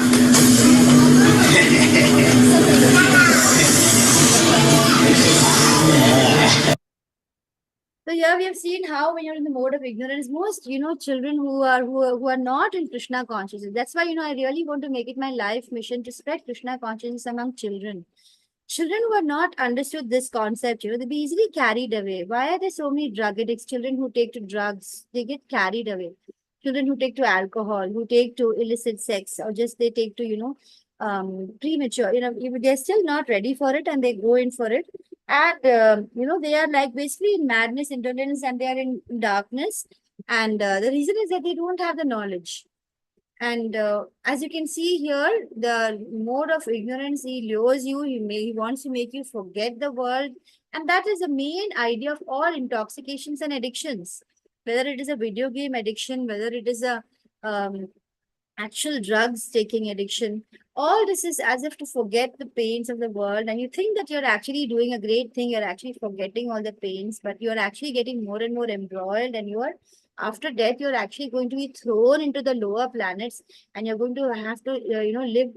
So here we have seen how when you're in the mode of ignorance, most, children who are not in Krishna consciousness. That's why, I really want to make it my life mission to spread Krishna consciousness among children. Children who are not understood this concept, they'll be easily carried away. Why are there so many drug addicts? Children who take to drugs, they get carried away. Children who take to alcohol, who take to illicit sex, or just they take to, premature, they're still not ready for it and they go in for it. And, they are like basically in madness, intolerance, and they are in darkness. And the reason is that they don't have the knowledge. And as you can see here, the mode of ignorance, he lures you, he wants to make you forget the world. And that is the main idea of all intoxications and addictions. Whether it is a video game addiction, whether it is a actual drugs taking addiction, all this is as if to forget the pains of the world. And you think that you're actually doing a great thing, you're actually forgetting all the pains, but you're actually getting more and more embroiled, and after death, you're actually going to be thrown into the lower planets, and you're going to have to, live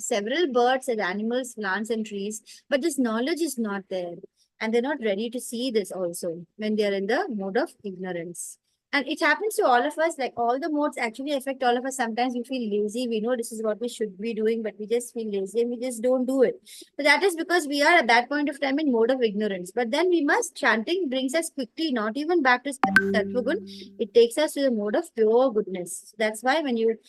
several birds and animals, plants and trees. But this knowledge is not there. And they're not ready to see this also when they're in the mode of ignorance. And it happens to all of us, like all the modes actually affect all of us. Sometimes we feel lazy. We know this is what we should be doing, but we just feel lazy and we just don't do it. But that is because we are at that point of time in mode of ignorance. But then chanting brings us quickly, not even back to Sattvagun. It takes us to the mode of pure goodness. That's why when you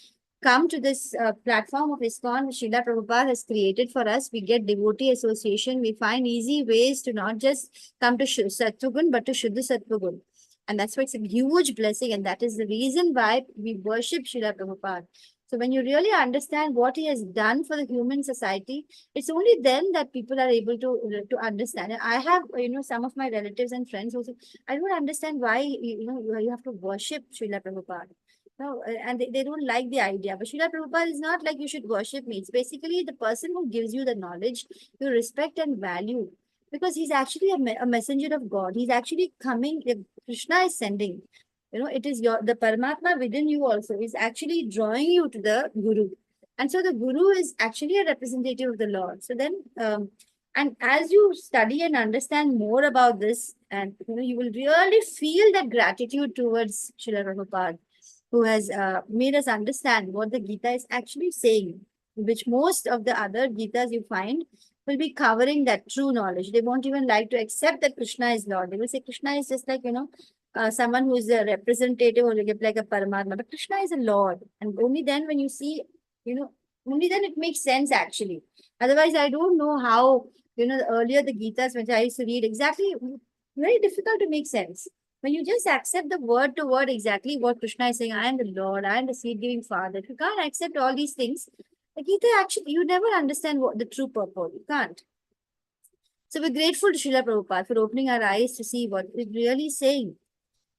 come to this platform of ISKCON, which Srila Prabhupada has created for us, we get devotee association. We find easy ways to not just come to Sattvagun, but to Shuddha Sattvagun. And that's why it's a huge blessing. And that is the reason why we worship Srila Prabhupada. So when you really understand what he has done for the human society, it's only then that people are able to understand. And I have, some of my relatives and friends also, I don't understand why, you have to worship Srila Prabhupada. No, and they don't like the idea. But Srila Prabhupada is not like you should worship me. It's basically the person who gives you the knowledge, you respect and value. Because he's actually a messenger of God. He's actually coming, Krishna is sending. It is the Paramatma within you also is actually drawing you to the Guru. And so the Guru is actually a representative of the Lord. So then And as you study and understand more about this, and you will really feel that gratitude towards Srila Prabhupada, who has made us understand what the Gita is actually saying, which most of the other Gitas you find will be covering that true knowledge. They won't even like to accept that Krishna is Lord. They will say Krishna is just like, someone who is a representative or like a Paramatma. But Krishna is a Lord. And only then when you see, only then it makes sense actually. Otherwise, I don't know how, earlier the Gitas, which I used to read, exactly, very difficult to make sense. When you just accept the word to word exactly what Krishna is saying, I am the Lord, I am the seed giving Father. If you can't accept all these things, the Gita actually, you never understand what the true purport. You can't. So we're grateful to Srila Prabhupada for opening our eyes to see what it really is saying.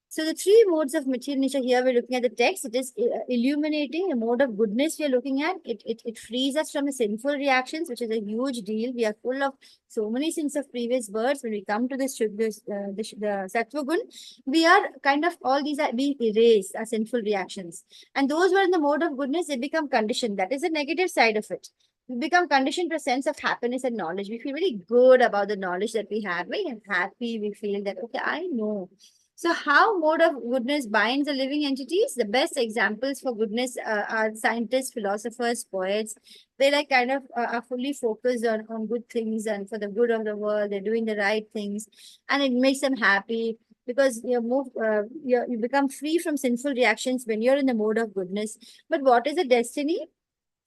So the three modes of material nature here, we're looking at the text. It is illuminating a mode of goodness we're looking at. It frees us from the sinful reactions, which is a huge deal. We are full of so many sins of previous births. When we come to the Sattva Gun, we are kind of, all these are being erased, our sinful reactions. And those who are in the mode of goodness, they become conditioned. That is a negative side of it. We become conditioned to a sense of happiness and knowledge. We feel very good about the knowledge that we have. Very happy. We feel that, okay, I know. So how mode of goodness binds the living entities? The best examples for goodness are scientists, philosophers, poets. They like kind of are fully focused on good things and for the good of the world. They're doing the right things and it makes them happy because you become free from sinful reactions when you're in the mode of goodness. But what is the destiny?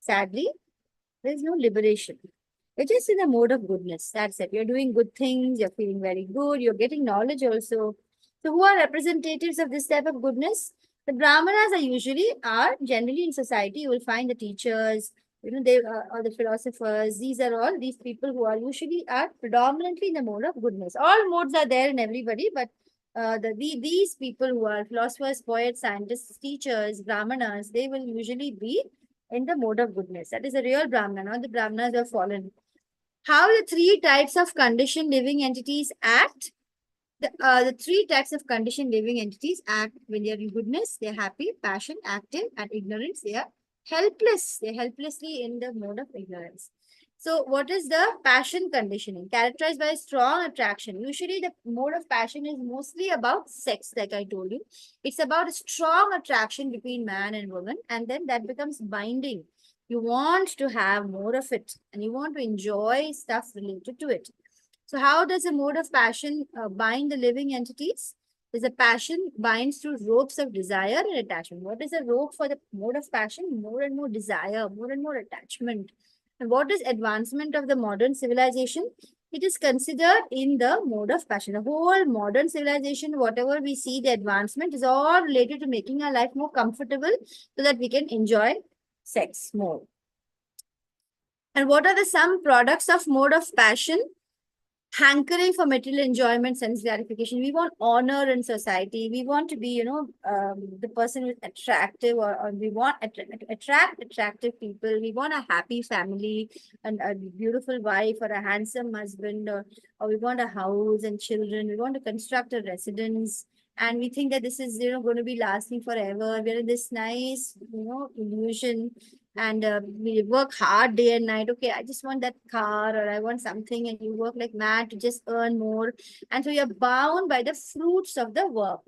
Sadly, there's no liberation. You're just in the mode of goodness. That's it. You're doing good things. You're feeling very good. You're getting knowledge also. So who are representatives of this type of goodness? The Brahmanas are generally in society, you will find the teachers, they are the philosophers. These are all these people who are predominantly in the mode of goodness. All modes are there in everybody, but these people who are philosophers, poets, scientists, teachers, Brahmanas, they will usually be in the mode of goodness. That is a real Brahmana, not the Brahmanas who have fallen. How the three types of conditioned living entities act? The three types of conditioned living entities act when they are in goodness, they are happy, passion, active, and ignorance, they are helpless. They are helplessly in the mode of ignorance. So what is the passion conditioning? Characterized by strong attraction. Usually the mode of passion is mostly about sex, like I told you. It's about a strong attraction between man and woman, and then that becomes binding. You want to have more of it, and you want to enjoy stuff related to it. So how does a mode of passion bind the living entities? There's a passion binds through ropes of desire and attachment. What is a rope for the mode of passion? More and more desire, more and more attachment. And what is advancement of the modern civilization? It is considered in the mode of passion. The whole modern civilization, whatever we see, the advancement is all related to making our life more comfortable so that we can enjoy sex more. And what are some products of mode of passion? Hankering for material enjoyment, sense gratification. We want honor in society. We want to be, the person who is attractive, or we want attract attractive people. We want a happy family and a beautiful wife or a handsome husband, or we want a house and children. We want to construct a residence. And we think that this is, going to be lasting forever. We're in this nice, illusion. And we work hard day and night. Okay, I just want that car, or I want something, and you work like mad to just earn more. And so you're bound by the fruits of the work.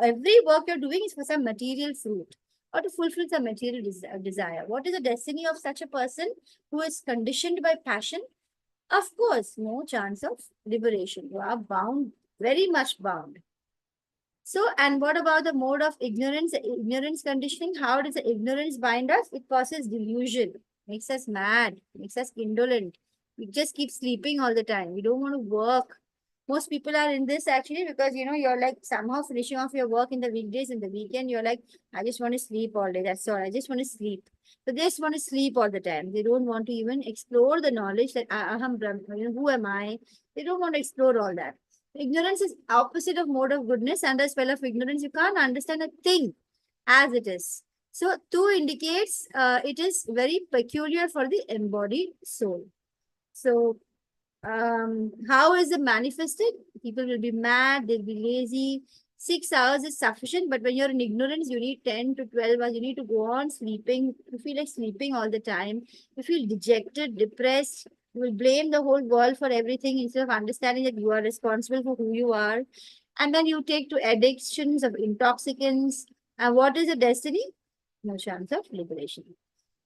Every work you're doing is for some material fruit or to fulfill some material desire. What is the destiny of such a person who is conditioned by passion? Of course, no chance of liberation. You are bound, very much bound. So, and what about the mode of ignorance, ignorance conditioning? How does the ignorance bind us? It causes delusion, makes us mad, makes us indolent. We just keep sleeping all the time. We don't want to work. Most people are in this actually because, you're like somehow finishing off your work in the weekdays and the weekend. You're like, I just want to sleep all day. That's all. I just want to sleep. So they just want to sleep all the time. They don't want to even explore the knowledge that Aham Brahma, who am I? They don't want to explore all that. Ignorance is opposite of mode of goodness. Under a spell of ignorance, you can't understand a thing as it is. So 2 indicates it is very peculiar for the embodied soul. So how is it manifested? People will be mad, they'll be lazy. 6 hours is sufficient, but when you're in ignorance, you need 10 to 12 hours. You need to go on sleeping. You feel like sleeping all the time. You feel dejected, depressed. You will blame the whole world for everything instead of understanding that you are responsible for who you are. And then you take to addictions of intoxicants. And what is the destiny? No chance of liberation.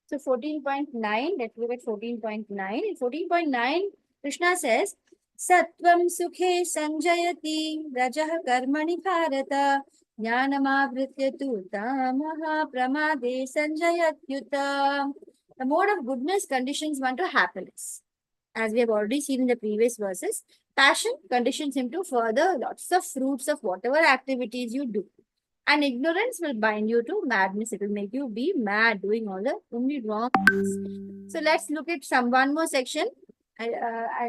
So 14.9, let's look at 14.9. In 14.9, Krishna says, Sattvam sukhe sanjayati rajah karmani bharata jnanamavritya tu tamaha pramade sanjayatyuta. The mode of goodness conditions one to happiness. As we have already seen in the previous verses, passion conditions him to further lots of fruits of whatever activities you do. And ignorance will bind you to madness. It will make you be mad, doing all the only wrong things. So let's look at one more section. I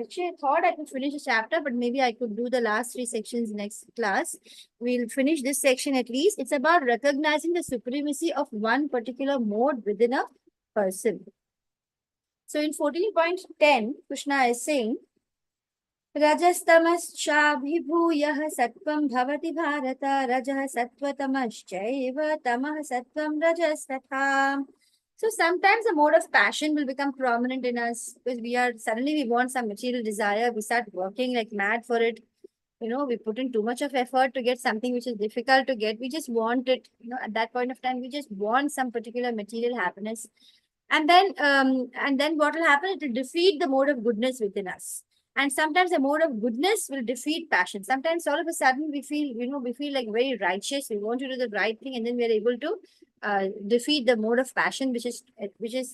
actually thought I could finish the chapter, but maybe I could do the last 3 sections next class. We'll finish this section at least. It's about recognizing the supremacy of one particular mode within a person. So in 14.10, Krishna is saying, रजस्तमश्चाभिभूयः सत्त्वं भवति भारत रजः सत्त्वतमश्चैव तमः सत्त्वं रजस्तथा. So sometimes the mode of passion will become prominent in us because we want some material desire. We start working like mad for it. You know, we put in too much of effort to get something which is difficult to get. We just want it. You know, at that point of time, we just want some particular material happiness. And then what will happen? It will defeat the mode of goodness within us. And sometimes the mode of goodness will defeat passion. Sometimes all of a sudden we feel like very righteous. We want to do the right thing, and then we are able to defeat the mode of passion, which is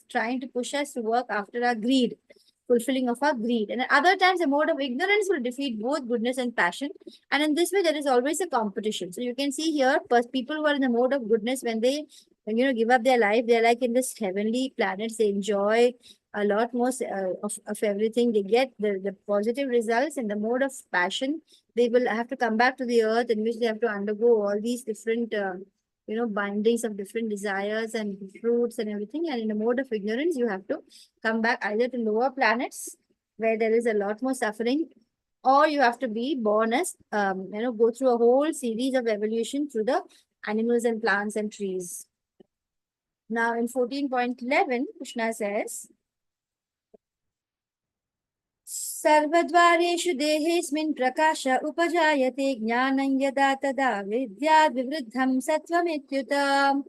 trying to push us to work after our greed, fulfilling of our greed. And at other times, the mode of ignorance will defeat both goodness and passion. And in this way, there is always a competition. So you can see here, people who are in the mode of goodness, when they give up their life, they're like in this heavenly planets. They enjoy a lot more of everything. They get the positive results. In the mode of passion, they will have to come back to the earth, in which they have to undergo all these different bindings of different desires and fruits and everything. And in the mode of ignorance, you have to come back either to lower planets where there is a lot more suffering, or you have to be born as go through a whole series of evolution through the animals and plants and trees. Now in 14.11, Krishna says, सर्वद्वारेषु देहेऽस्मिन् प्रकाश उपजायते ज्ञानं यदा तदा विद्याद् विवृद्धं सत्त्वमित्युत. So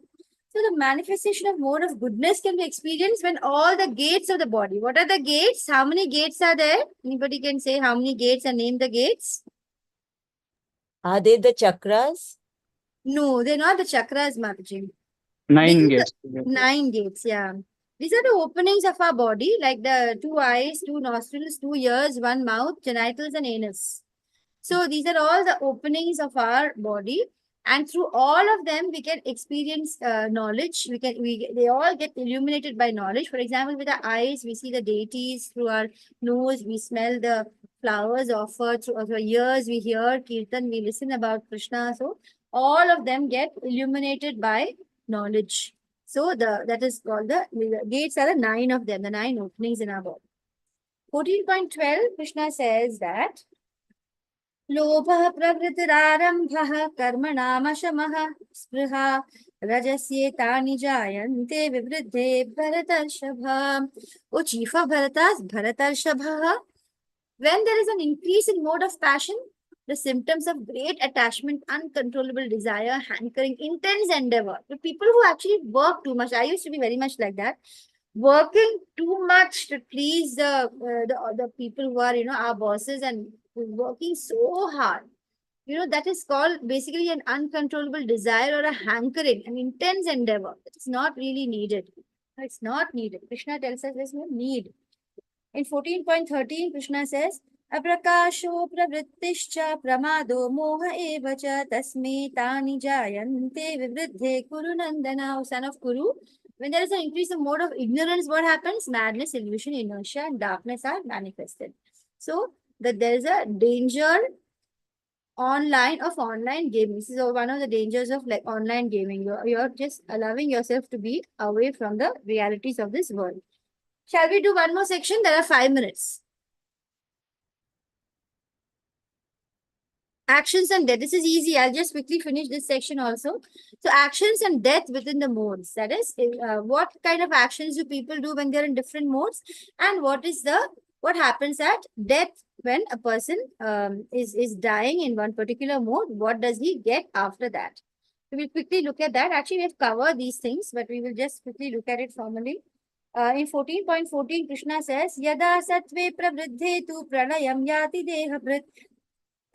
the manifestation of mode of goodness can be experienced when all the gates of the body. What are the gates? How many gates are there? Anybody can say how many gates and name the gates? Are they the chakras? No, they're not the chakras, Mataji. 9 gates. 9 gates, yeah. These are the openings of our body, like the 2 eyes, 2 nostrils, 2 ears, 1 mouth, genitals, and anus. So these are all the openings of our body, and through all of them we can experience knowledge. They all get illuminated by knowledge. For example, with our eyes, we see the deities. Through our nose, we smell the flowers offered. Through our ears, we hear kirtan. We listen about Krishna. So all of them get illuminated by knowledge. So that is called the gates are the 9 of them, the 9 openings in our body. 14.12, Krishna says that Lobha pravritirarambha karmanamashamaha spriha rajasyetani jayante vivriddhe bharatarshabha. O chief of Bharatas, Bharatarshabha, when there is an increase in mode of passion, the symptoms of great attachment, uncontrollable desire, hankering, intense endeavor. The people who actually work too much, I used to be very much like that, working too much to please the people who are, our bosses, and working so hard. That is called basically an uncontrollable desire or a hankering, an intense endeavor. It's not really needed. It's not needed. Krishna tells us there's no need. In 14.13, Krishna says, Aprakasho pravrittischa pramado moha evacha tasme tani jayante vivriddhe kuru nandana. O son of Kuru, when there is an increase in mode of ignorance, what happens? Madness, illusion, inertia, and darkness are manifested. So that there is a danger of online gaming. This is one of the dangers of like online gaming. You're just allowing yourself to be away from the realities of this world. Shall we do one more section? There are 5 minutes. Actions and death. This is easy. I'll just quickly finish this section also. So actions and death within the modes. That is, what kind of actions do people do when they're in different modes? And what is the what happens at death when a person is dying in one particular mode? What does he get after that? So we'll quickly look at that. Actually, we have covered these things, but we will just quickly look at it formally. In 14.14, Krishna says, Yada satve pravriddhe tu pralayam yati dehabrit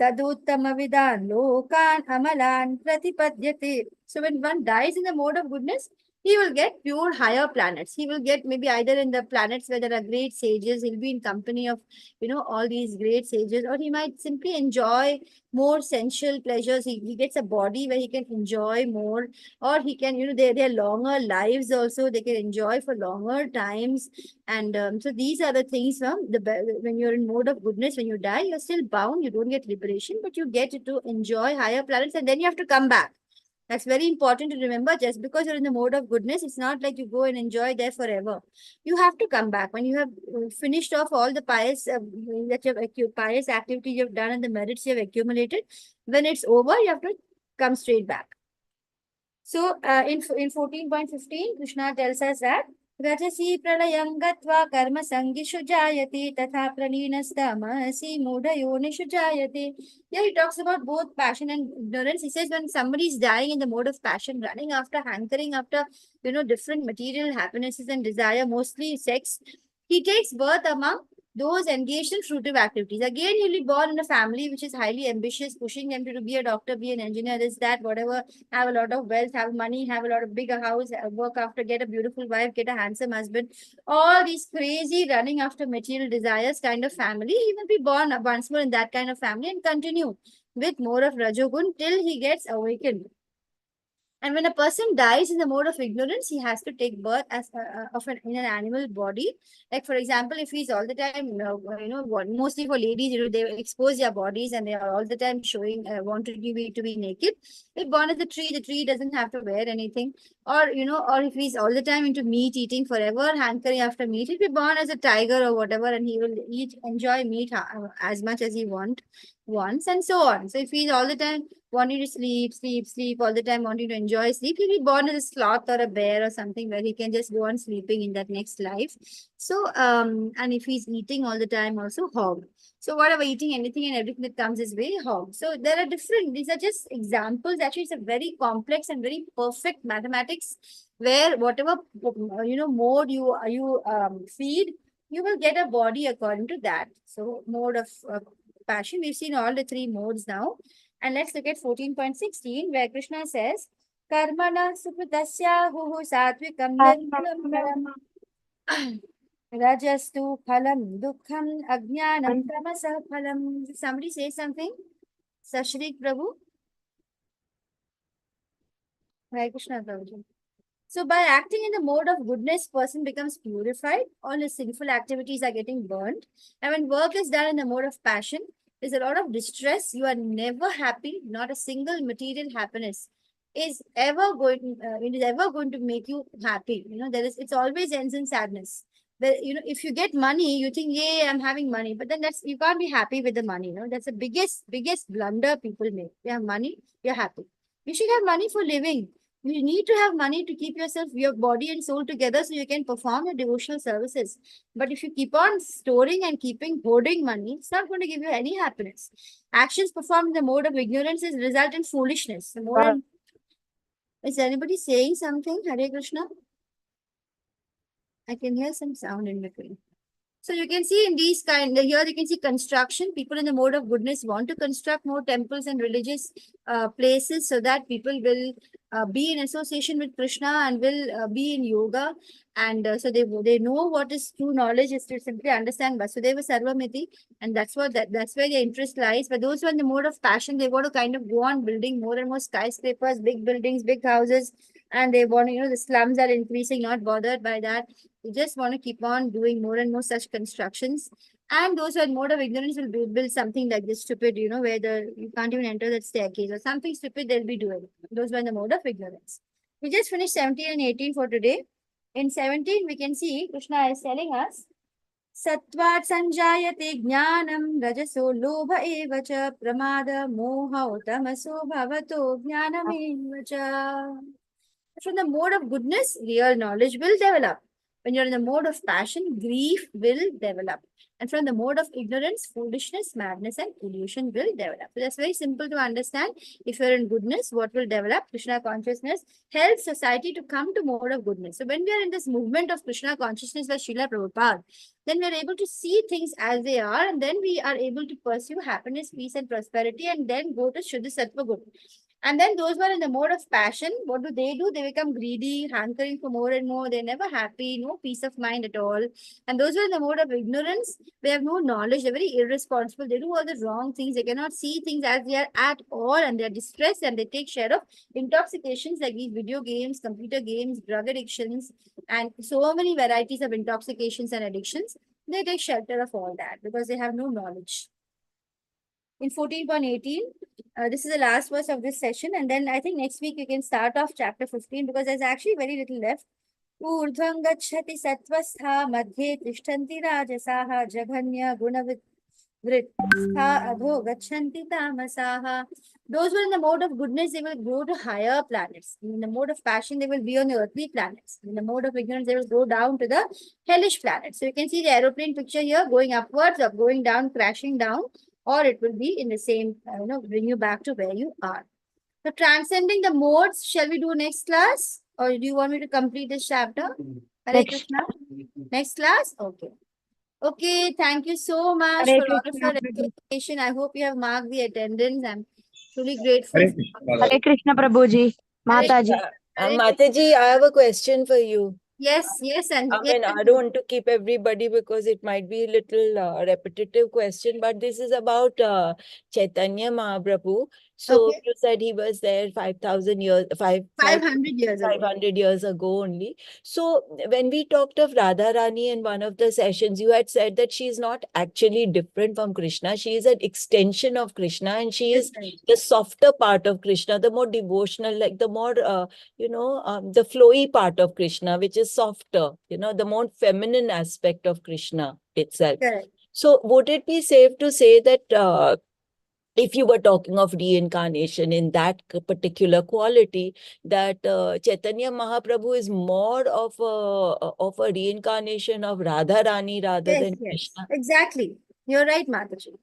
taduttama vidan lokan amalan pratipadyate. So when one dies in the mode of goodness, he will get pure higher planets. He will get maybe either in the planets where there are great sages, he'll be in company of, all these great sages, or he might simply enjoy more sensual pleasures. He gets a body where he can enjoy more, or he can, their longer lives also, they can enjoy for longer times. And so these are the things when you're in mode of goodness, when you die, you're still bound, you don't get liberation, but you get to enjoy higher planets, and then you have to come back. That's very important to remember. Just because you're in the mode of goodness, it's not like you go and enjoy there forever. You have to come back. When you have finished off all the pious pious activity you've done and the merits you have accumulated, when it's over, you have to come straight back. So in 14.15, Krishna tells us that Rajasi pralayam gatva karma sangishu jayati tatha pralinastamasi mudhayonishu jayati. Here he talks about both passion and ignorance. He says when somebody is dying in the mode of passion, running after, hankering after, different material happinesses and desire, mostly sex, he takes birth among those engaged in fruitive activities. Again, he'll be born in a family which is highly ambitious, pushing them to be a doctor, be an engineer, this, that, whatever, have a lot of wealth, have money, have a lot of bigger house, work after, get a beautiful wife, get a handsome husband. All these crazy running after material desires kind of family, he will be born once more in that kind of family and continue with more of Rajogun till he gets awakened. And when a person dies in the mode of ignorance, he has to take birth as in an animal body. Like for example, if he's all the time, mostly for ladies, they expose their bodies and they are all the time showing, wanting to be naked. If born as a tree, the tree doesn't have to wear anything. Or or if he's all the time into meat eating forever, hankering after meat, he'll be born as a tiger or whatever, and he will enjoy meat as much as he wants, and so on. So if he's all the time wanting to sleep all the time, wanting to enjoy sleep, he'll be born as a sloth or a bear or something where he can just go on sleeping in that next life. So and if he's eating all the time, also hog. So whatever, eating anything and everything that comes his way, hog. So there are these are just examples. Actually, it's a very complex and very perfect mathematics where whatever mode you feed, you will get a body according to that. So mode of passion, we've seen all the three modes now. And let's look at 14.16, where Krishna says, Karmana supratasya huhu satvikam rajastu phalam dukkham ajnanam tamasa phalam. Somebody say something? Sashrik Prabhu? Hare Krishna Prabhuji. So by acting in the mode of goodness, person becomes purified. All his sinful activities are getting burnt. And when work is done in the mode of passion, there's a lot of distress. You are never happy. Not a single material happiness is ever going. It is ever going to make you happy. It's always ends in sadness. But if you get money, you think, "Yay, I'm having money," but then you can't be happy with the money. That's the biggest blunder people make. You have money, you're happy. You should have money for living. You need to have money to keep your body and soul together so you can perform your devotional services. But if you keep on storing and hoarding money, it's not going to give you any happiness. Actions performed in the mode of ignorance result in foolishness. Is anybody saying something? Hare Krishna? I can hear some sound in between. So you can see in these here you can see construction. People in the mode of goodness want to construct more temples and religious places so that people will be in association with Krishna and will be in yoga. And so they know what is true knowledge is to simply understand Vasudeva Sarvamiti, and that's where their interest lies. But those who are in the mode of passion, they want to kind of go on building more and more skyscrapers, big buildings, big houses, and they want the slums are increasing, not bothered by that. They just want to keep on doing more and more such constructions. And those who are in mode of ignorance will build something like this stupid, where you can't even enter that staircase or something stupid they'll be doing. Those who are in the mode of ignorance. We just finished 17 and 18 for today. In 17, we can see Krishna is telling us, Sattvat sanjayate jnanam rajaso lobha evacha pramada moha tamaso bhavato jnanam evacha. From the mode of goodness, real knowledge will develop. When you're in the mode of passion, grief will develop. And from the mode of ignorance, foolishness, madness, and illusion will develop. So that's very simple to understand. If you're in goodness, what will develop? Krishna consciousness helps society to come to mode of goodness. So when we are in this movement of Krishna consciousness by Srila Prabhupada, then we are able to see things as they are, and then we are able to pursue happiness, peace, and prosperity, and then go to Shuddha Sattva Guna. And then those who are in the mode of passion, what do? They become greedy, hankering for more and more. They're never happy, no peace of mind at all. And those who are in the mode of ignorance, they have no knowledge, they're very irresponsible. They do all the wrong things. They cannot see things as they are at all, and they're distressed, and they take share of intoxications like these video games, computer games, drug addictions, and so many varieties of intoxications and addictions. They take shelter of all that because they have no knowledge. In 14.18, this is the last verse of this session, and then I think next week we can start off chapter 15 because there's actually very little left. Urdhvam gacchati sattvastha madhye tishtanti rajasaha jaghanya gunavritha adho gachanti tamasaha. Those who are in the mode of goodness, they will go to higher planets. In the mode of passion, they will be on the earthly planets. In the mode of ignorance, they will go down to the hellish planets. So you can see the aeroplane picture here going upwards or going down, crashing down, or it will be in the same, bring you back to where you are. So transcending the modes, shall we do next class? Or do you want me to complete this chapter? Hare Next. Krishna. Next class? Okay. Okay, thank you so much Hare for all of your Krishna. education. I hope you have marked the attendance. I'm truly grateful. Hare Krishna. Hare Krishna Prabhuji, Mataji. Mataji, I have a question for you. Yes, and I yes, mean, I don't want to keep everybody because it might be a little repetitive question, but this is about Chaitanya Mahaprabhu. So Okay. you said he was there 5,000 years, 500 years ago. 500 years ago only. So when we talked of Radharani in one of the sessions, you had said that she is not actually different from Krishna. She is an extension of Krishna, and she is That's right. the softer part of Krishna, the more devotional, like the more, the flowy part of Krishna, which is softer, the more feminine aspect of Krishna itself. Correct. So would it be safe to say that if you were talking of reincarnation in that particular quality, that Chaitanya Mahaprabhu is more of a reincarnation of Radharani rather Yes, than yes. Krishna? Exactly. You're right, Mataji.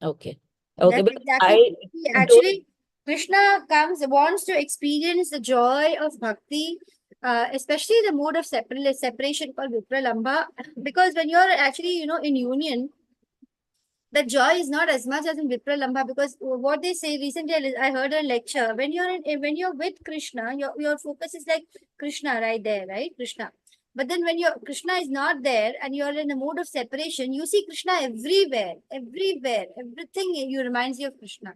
Okay. Okay, That's but exactly. don't- Actually, Krishna wants to experience the joy of bhakti, especially the mode of separation called Vipralambha. Because when you're actually, in union, the joy is not as much as in Vipralambha. Because what they say recently, I heard a lecture. When you're with Krishna, your focus is like Krishna right there, right? Krishna. But then when Krishna is not there and you're in the mode of separation, you see Krishna everywhere. Everything you reminds you of Krishna.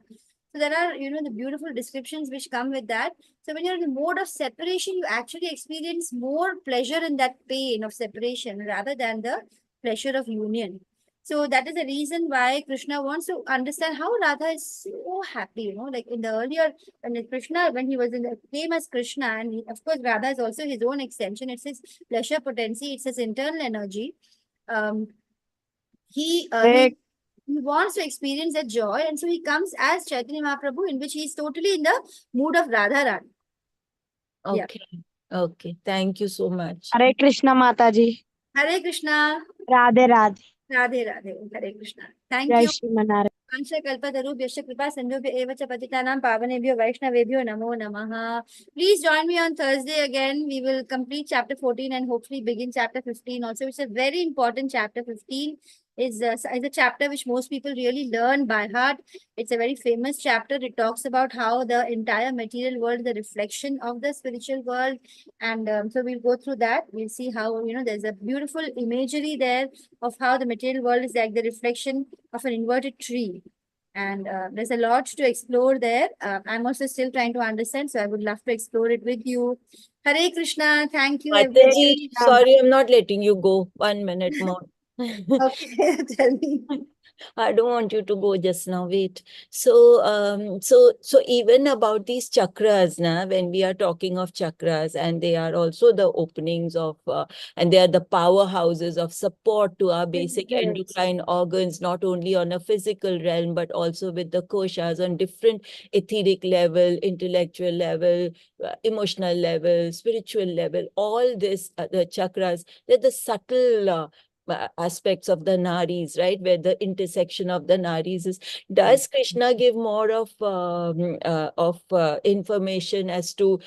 So there are, the beautiful descriptions which come with that. So when you're in the mode of separation, you actually experience more pleasure in that pain of separation rather than the pleasure of union. So that is the reason why Krishna wants to understand how Radha is so happy, like in the earlier, when he was came as Krishna, and of course Radha is also his own extension. It's his pleasure potency, it's his internal energy. He wants to experience that joy, and so he comes as Chaitanya Mahaprabhu, in which he is totally in the mood of Radharani. Yeah. Okay. Okay. Thank you so much. Hare Krishna, Mataji. Hare Krishna, Radhe Radhe. Radhe Radhe, Hare Krishna. Thank Jai you. Shri Manare. Vanchakalpatarubhyascha kripa sindhubhya eva cha patitanam pavanebhyo Vaishnavebhyo namo namaha. Please join me on Thursday again. We will complete chapter 14 and hopefully begin chapter 15 also. It's a very important chapter. 15 is a chapter which most people really learn by heart. It's a very famous chapter. It talks about how the entire material world is a reflection of the spiritual world. And so we'll go through that. We'll see how, there's a beautiful imagery there of how the material world is like the reflection of an inverted tree. And there's a lot to explore there. I'm also still trying to understand, so I would love to explore it with you. Hare Krishna. Thank you, Mataji, everybody. sorry, I'm not letting you go. 1 minute more. Okay, tell me. I don't want you to go just now. Wait. So even about these chakras, when we are talking of chakras, and they are also the openings of, and they are the powerhouses of support to our basic Correct. endocrine organs, not only on a physical realm, but also with the koshas on different etheric level, intellectual level, emotional level, spiritual level. All this, the chakras, they're the subtle aspects of the nadis, right? Where the intersection of the nadis is. Does Krishna give more of information as to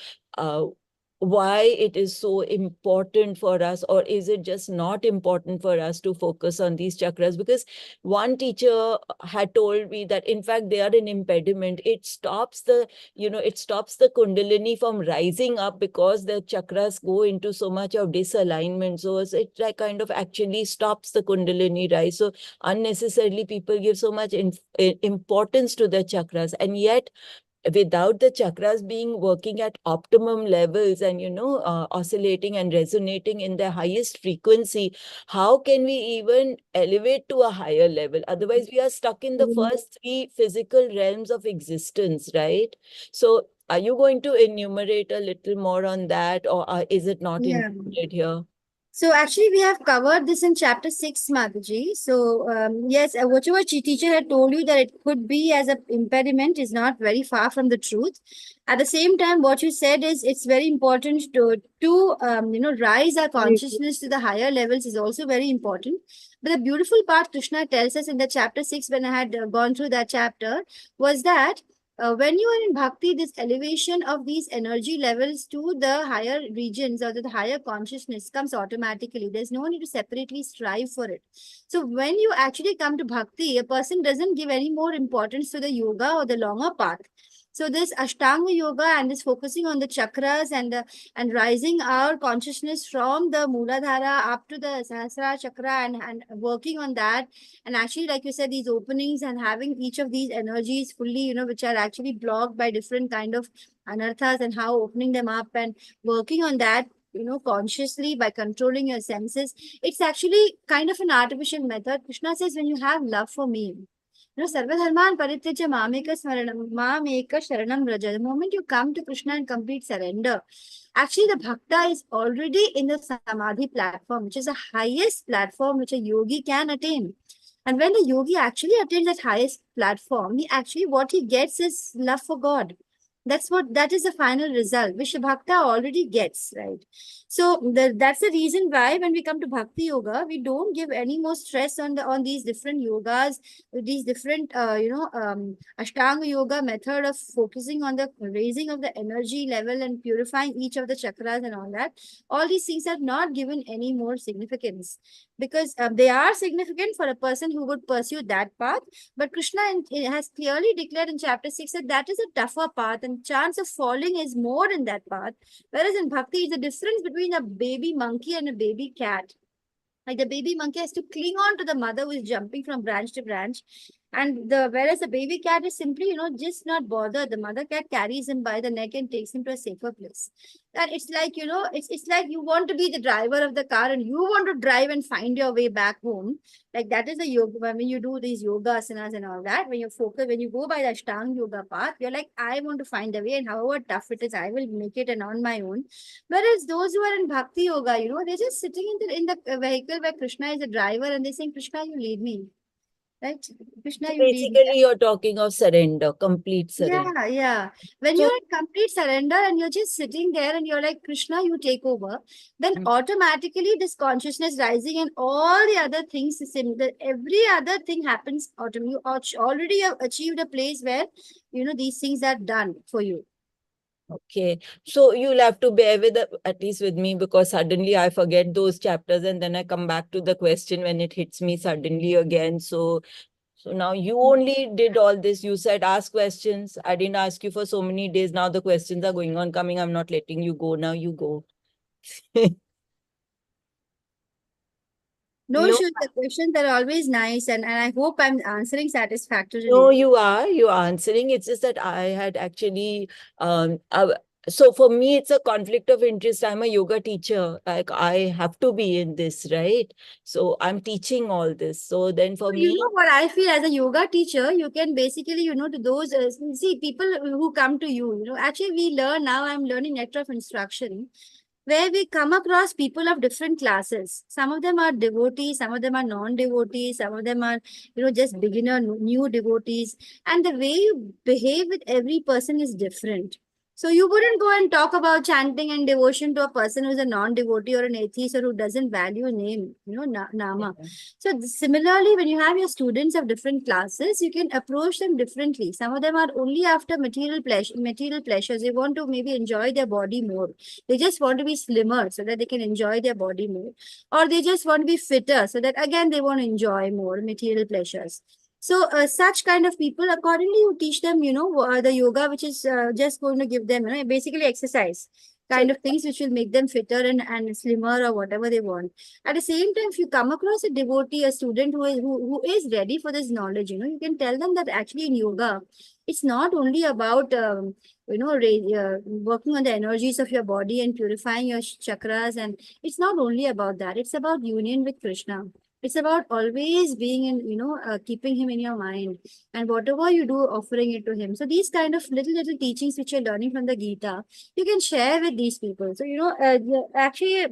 why it is so important for us, or is it just not important for us to focus on these chakras? Because one teacher had told me that in fact they are an impediment. It stops the kundalini from rising up because the chakras go into so much of disalignment. So it like kind of actually stops the kundalini rise. So unnecessarily people give so much importance to the chakras, and yet without the chakras being working at optimum levels and oscillating and resonating in the highest frequency, how can we even elevate to a higher level? Otherwise we are stuck in the first three physical realms of existence, right? So are you going to enumerate a little more on that, or is it not Yeah. included here? So actually, we have covered this in chapter 6, Mataji. So yes, whatever teacher had told you that it could be as an impediment is not very far from the truth. At the same time, what you said is it's very important to rise our consciousness to the higher levels is also very important. But the beautiful part Krishna tells us in the chapter 6, when I had gone through that chapter, was that when you are in bhakti, this elevation of these energy levels to the higher regions or to the higher consciousness comes automatically. There's no need to separately strive for it. So when you actually come to bhakti, a person doesn't give any more importance to the yoga or the longer path. So this Ashtanga yoga and this focusing on the chakras and rising our consciousness from the Mooladhara up to the Sahasrara chakra and working on that, and actually, like you said, these openings and having each of these energies fully, which are actually blocked by different kind of anarthas, and how opening them up and working on that, consciously by controlling your senses. It's actually kind of an artificial method. Krishna says, when you have love for me, Sarvadharman Parityaja Mameka Sharanam Raja. The moment you come to Krishna and complete surrender, actually the bhakta is already in the samadhi platform, which is the highest platform which a yogi can attain. And when the yogi actually attains that highest platform, what he gets is love for God. That is the final result, which the bhakta already gets, right? So that's the reason why when we come to bhakti yoga, we don't give any more stress on these different yogas, these different ashtanga yoga method of focusing on the raising of the energy level and purifying each of the chakras and all that. All these things are not given any more significance, because they are significant for a person who would pursue that path. But Krishna has clearly declared in chapter 6 that that is a tougher path, and chance of falling is more in that path. Whereas in bhakti, it's the difference between a baby monkey and a baby cat. Like the baby monkey has to cling on to the mother who is jumping from branch to branch. And whereas the baby cat is simply, just not bothered. The mother cat carries him by the neck and takes him to a safer place. And it's like, it's like you want to be the driver of the car and you want to drive and find your way back home. Like that is the yoga. When you do these yoga asanas and all that, when you focus, when you go by the Ashtanga yoga path, you're like, I want to find the way, and however tough it is, I will make it and on my own. Whereas those who are in bhakti yoga, they're just sitting in the vehicle where Krishna is the driver, and they're saying, Krishna, you lead me. Right? Krishna, So you lead me. basically you're talking of surrender, complete surrender. Yeah. When So- you're in complete surrender and you're just sitting there and you're like, Krishna, you take over, then automatically this consciousness rising and all the other things, every other thing happens automatically. You already have achieved a place where, these things are done for you. Okay, so you'll have to bear with at least with me, because suddenly I forget those chapters and then I come back to the question when it hits me suddenly again. So now you only did all this. You said ask questions. I didn't ask you for so many days. Now the questions are going on, coming. I'm not letting you go. Now you go. No No. issues. The questions are always nice, and I hope I'm answering satisfactorily. No, you're answering. It's just that I had actually, so for me, it's a conflict of interest. I'm a yoga teacher. Like I have to be in this, right? So I'm teaching all this. So then for You me, know what I feel as a yoga teacher, you can basically, to those, see, people who come to you, actually we learn now, I'm learning Nectar of Instruction, where we come across people of different classes. Some of them are devotees, some of them are non-devotees, some of them are, just beginner, new devotees. And the way you behave with every person is different. So you wouldn't go and talk about chanting and devotion to a person who's a non-devotee or an atheist or who doesn't value name, nama. So similarly, when you have your students of different classes, you can approach them differently. Some of them are only after material pleasures. They want to maybe enjoy their body more. They just want to be slimmer so that they can enjoy their body more. Or they just want to be fitter so that again they want to enjoy more material pleasures. So such kind of people, accordingly, you teach them, the yoga, which is just going to give them, basically exercise kind of things which will make them fitter and slimmer or whatever they want. At the same time, if you come across a devotee, a student who is ready for this knowledge, you can tell them that actually in yoga, it's not only about working on the energies of your body and purifying your chakras, and it's not only about that. It's about union with Krishna. It's about always being in, keeping him in your mind, and whatever you do, offering it to him. So these kind of little teachings which you're learning from the Gita, you can share with these people. So, actually,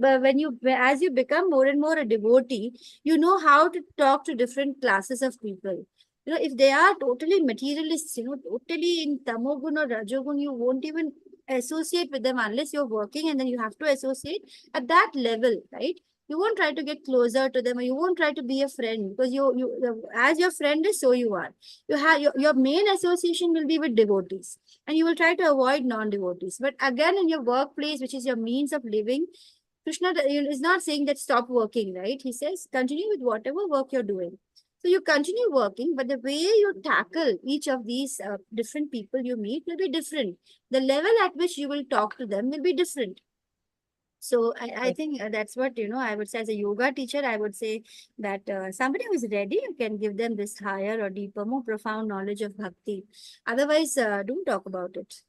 as you become more and more a devotee, you know how to talk to different classes of people. If they are totally materialists, totally in tamogun or rajogun, you won't even associate with them unless you're working, and then you have to associate at that level, right? You won't try to get closer to them, or you won't try to be a friend, because as your friend is, so you are. You have your main association will be with devotees, and you will try to avoid non-devotees. But again, in your workplace, which is your means of living, Krishna is not saying that stop working, right? He says continue with whatever work you're doing. So you continue working, but the way you tackle each of these different people you meet will be different. The level at which you will talk to them will be different. So I think that's what, I would say as a yoga teacher, I would say that somebody who is ready, you can give them this higher or deeper, more profound knowledge of bhakti. Otherwise, don't talk about it.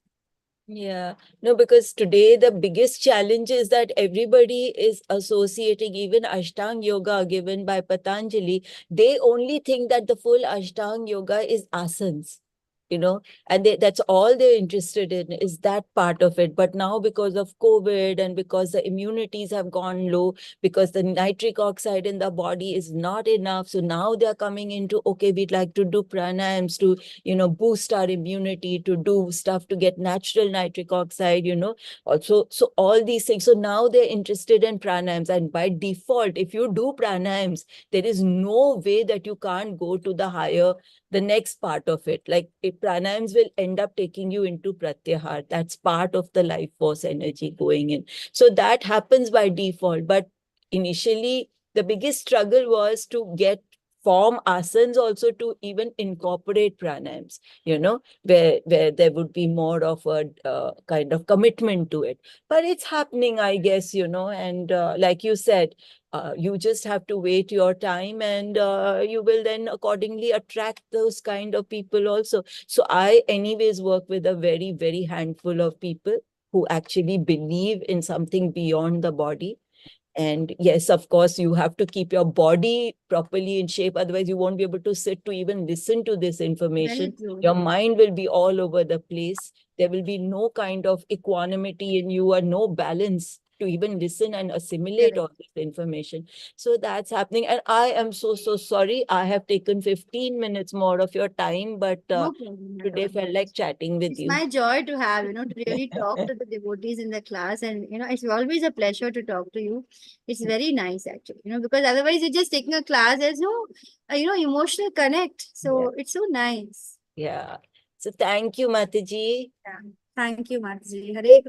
yeah, no, because today the biggest challenge is that everybody is associating, even Ashtang Yoga given by Patanjali, they only think that the full Ashtang Yoga is asanas, and that's all they're interested in, is that part of it. But now because of COVID and because the immunities have gone low, because the nitric oxide in the body is not enough, so now they're coming into, okay, we'd like to do pranayams to, boost our immunity, to do stuff to get natural nitric oxide, also, so all these things. So now they're interested in pranayams, and by default, if you do pranayams, there is no way that you can't go to the next part of it. Like pranayams will end up taking you into pratyahar. That's part of the life force energy going in. So that happens by default. But initially, the biggest struggle was to form asanas also to even incorporate pranayams, where there would be more of a kind of commitment to it. But it's happening, I guess, and like you said, you just have to wait your time, and you will then accordingly attract those kind of people also. So I anyways work with a very, very handful of people who actually believe in something beyond the body. And yes, of course, you have to keep your body properly in shape. Otherwise, you won't be able to sit to even listen to this information. Your mind will be all over the place. There will be no kind of equanimity in you, or no balance to even listen and assimilate all this information. So that's happening. And I am so sorry. I have taken 15 minutes more of your time, but No problem at today all. felt like chatting with It's you. my joy to have, to really talk to the devotees in the class. And, it's always a pleasure to talk to you. It's very nice, actually, because otherwise you're just taking a class. There's no, emotional connect. So it's so nice. Yeah. So thank you, Mataji. Yeah. Thank you, Mataji. Hare Krishna.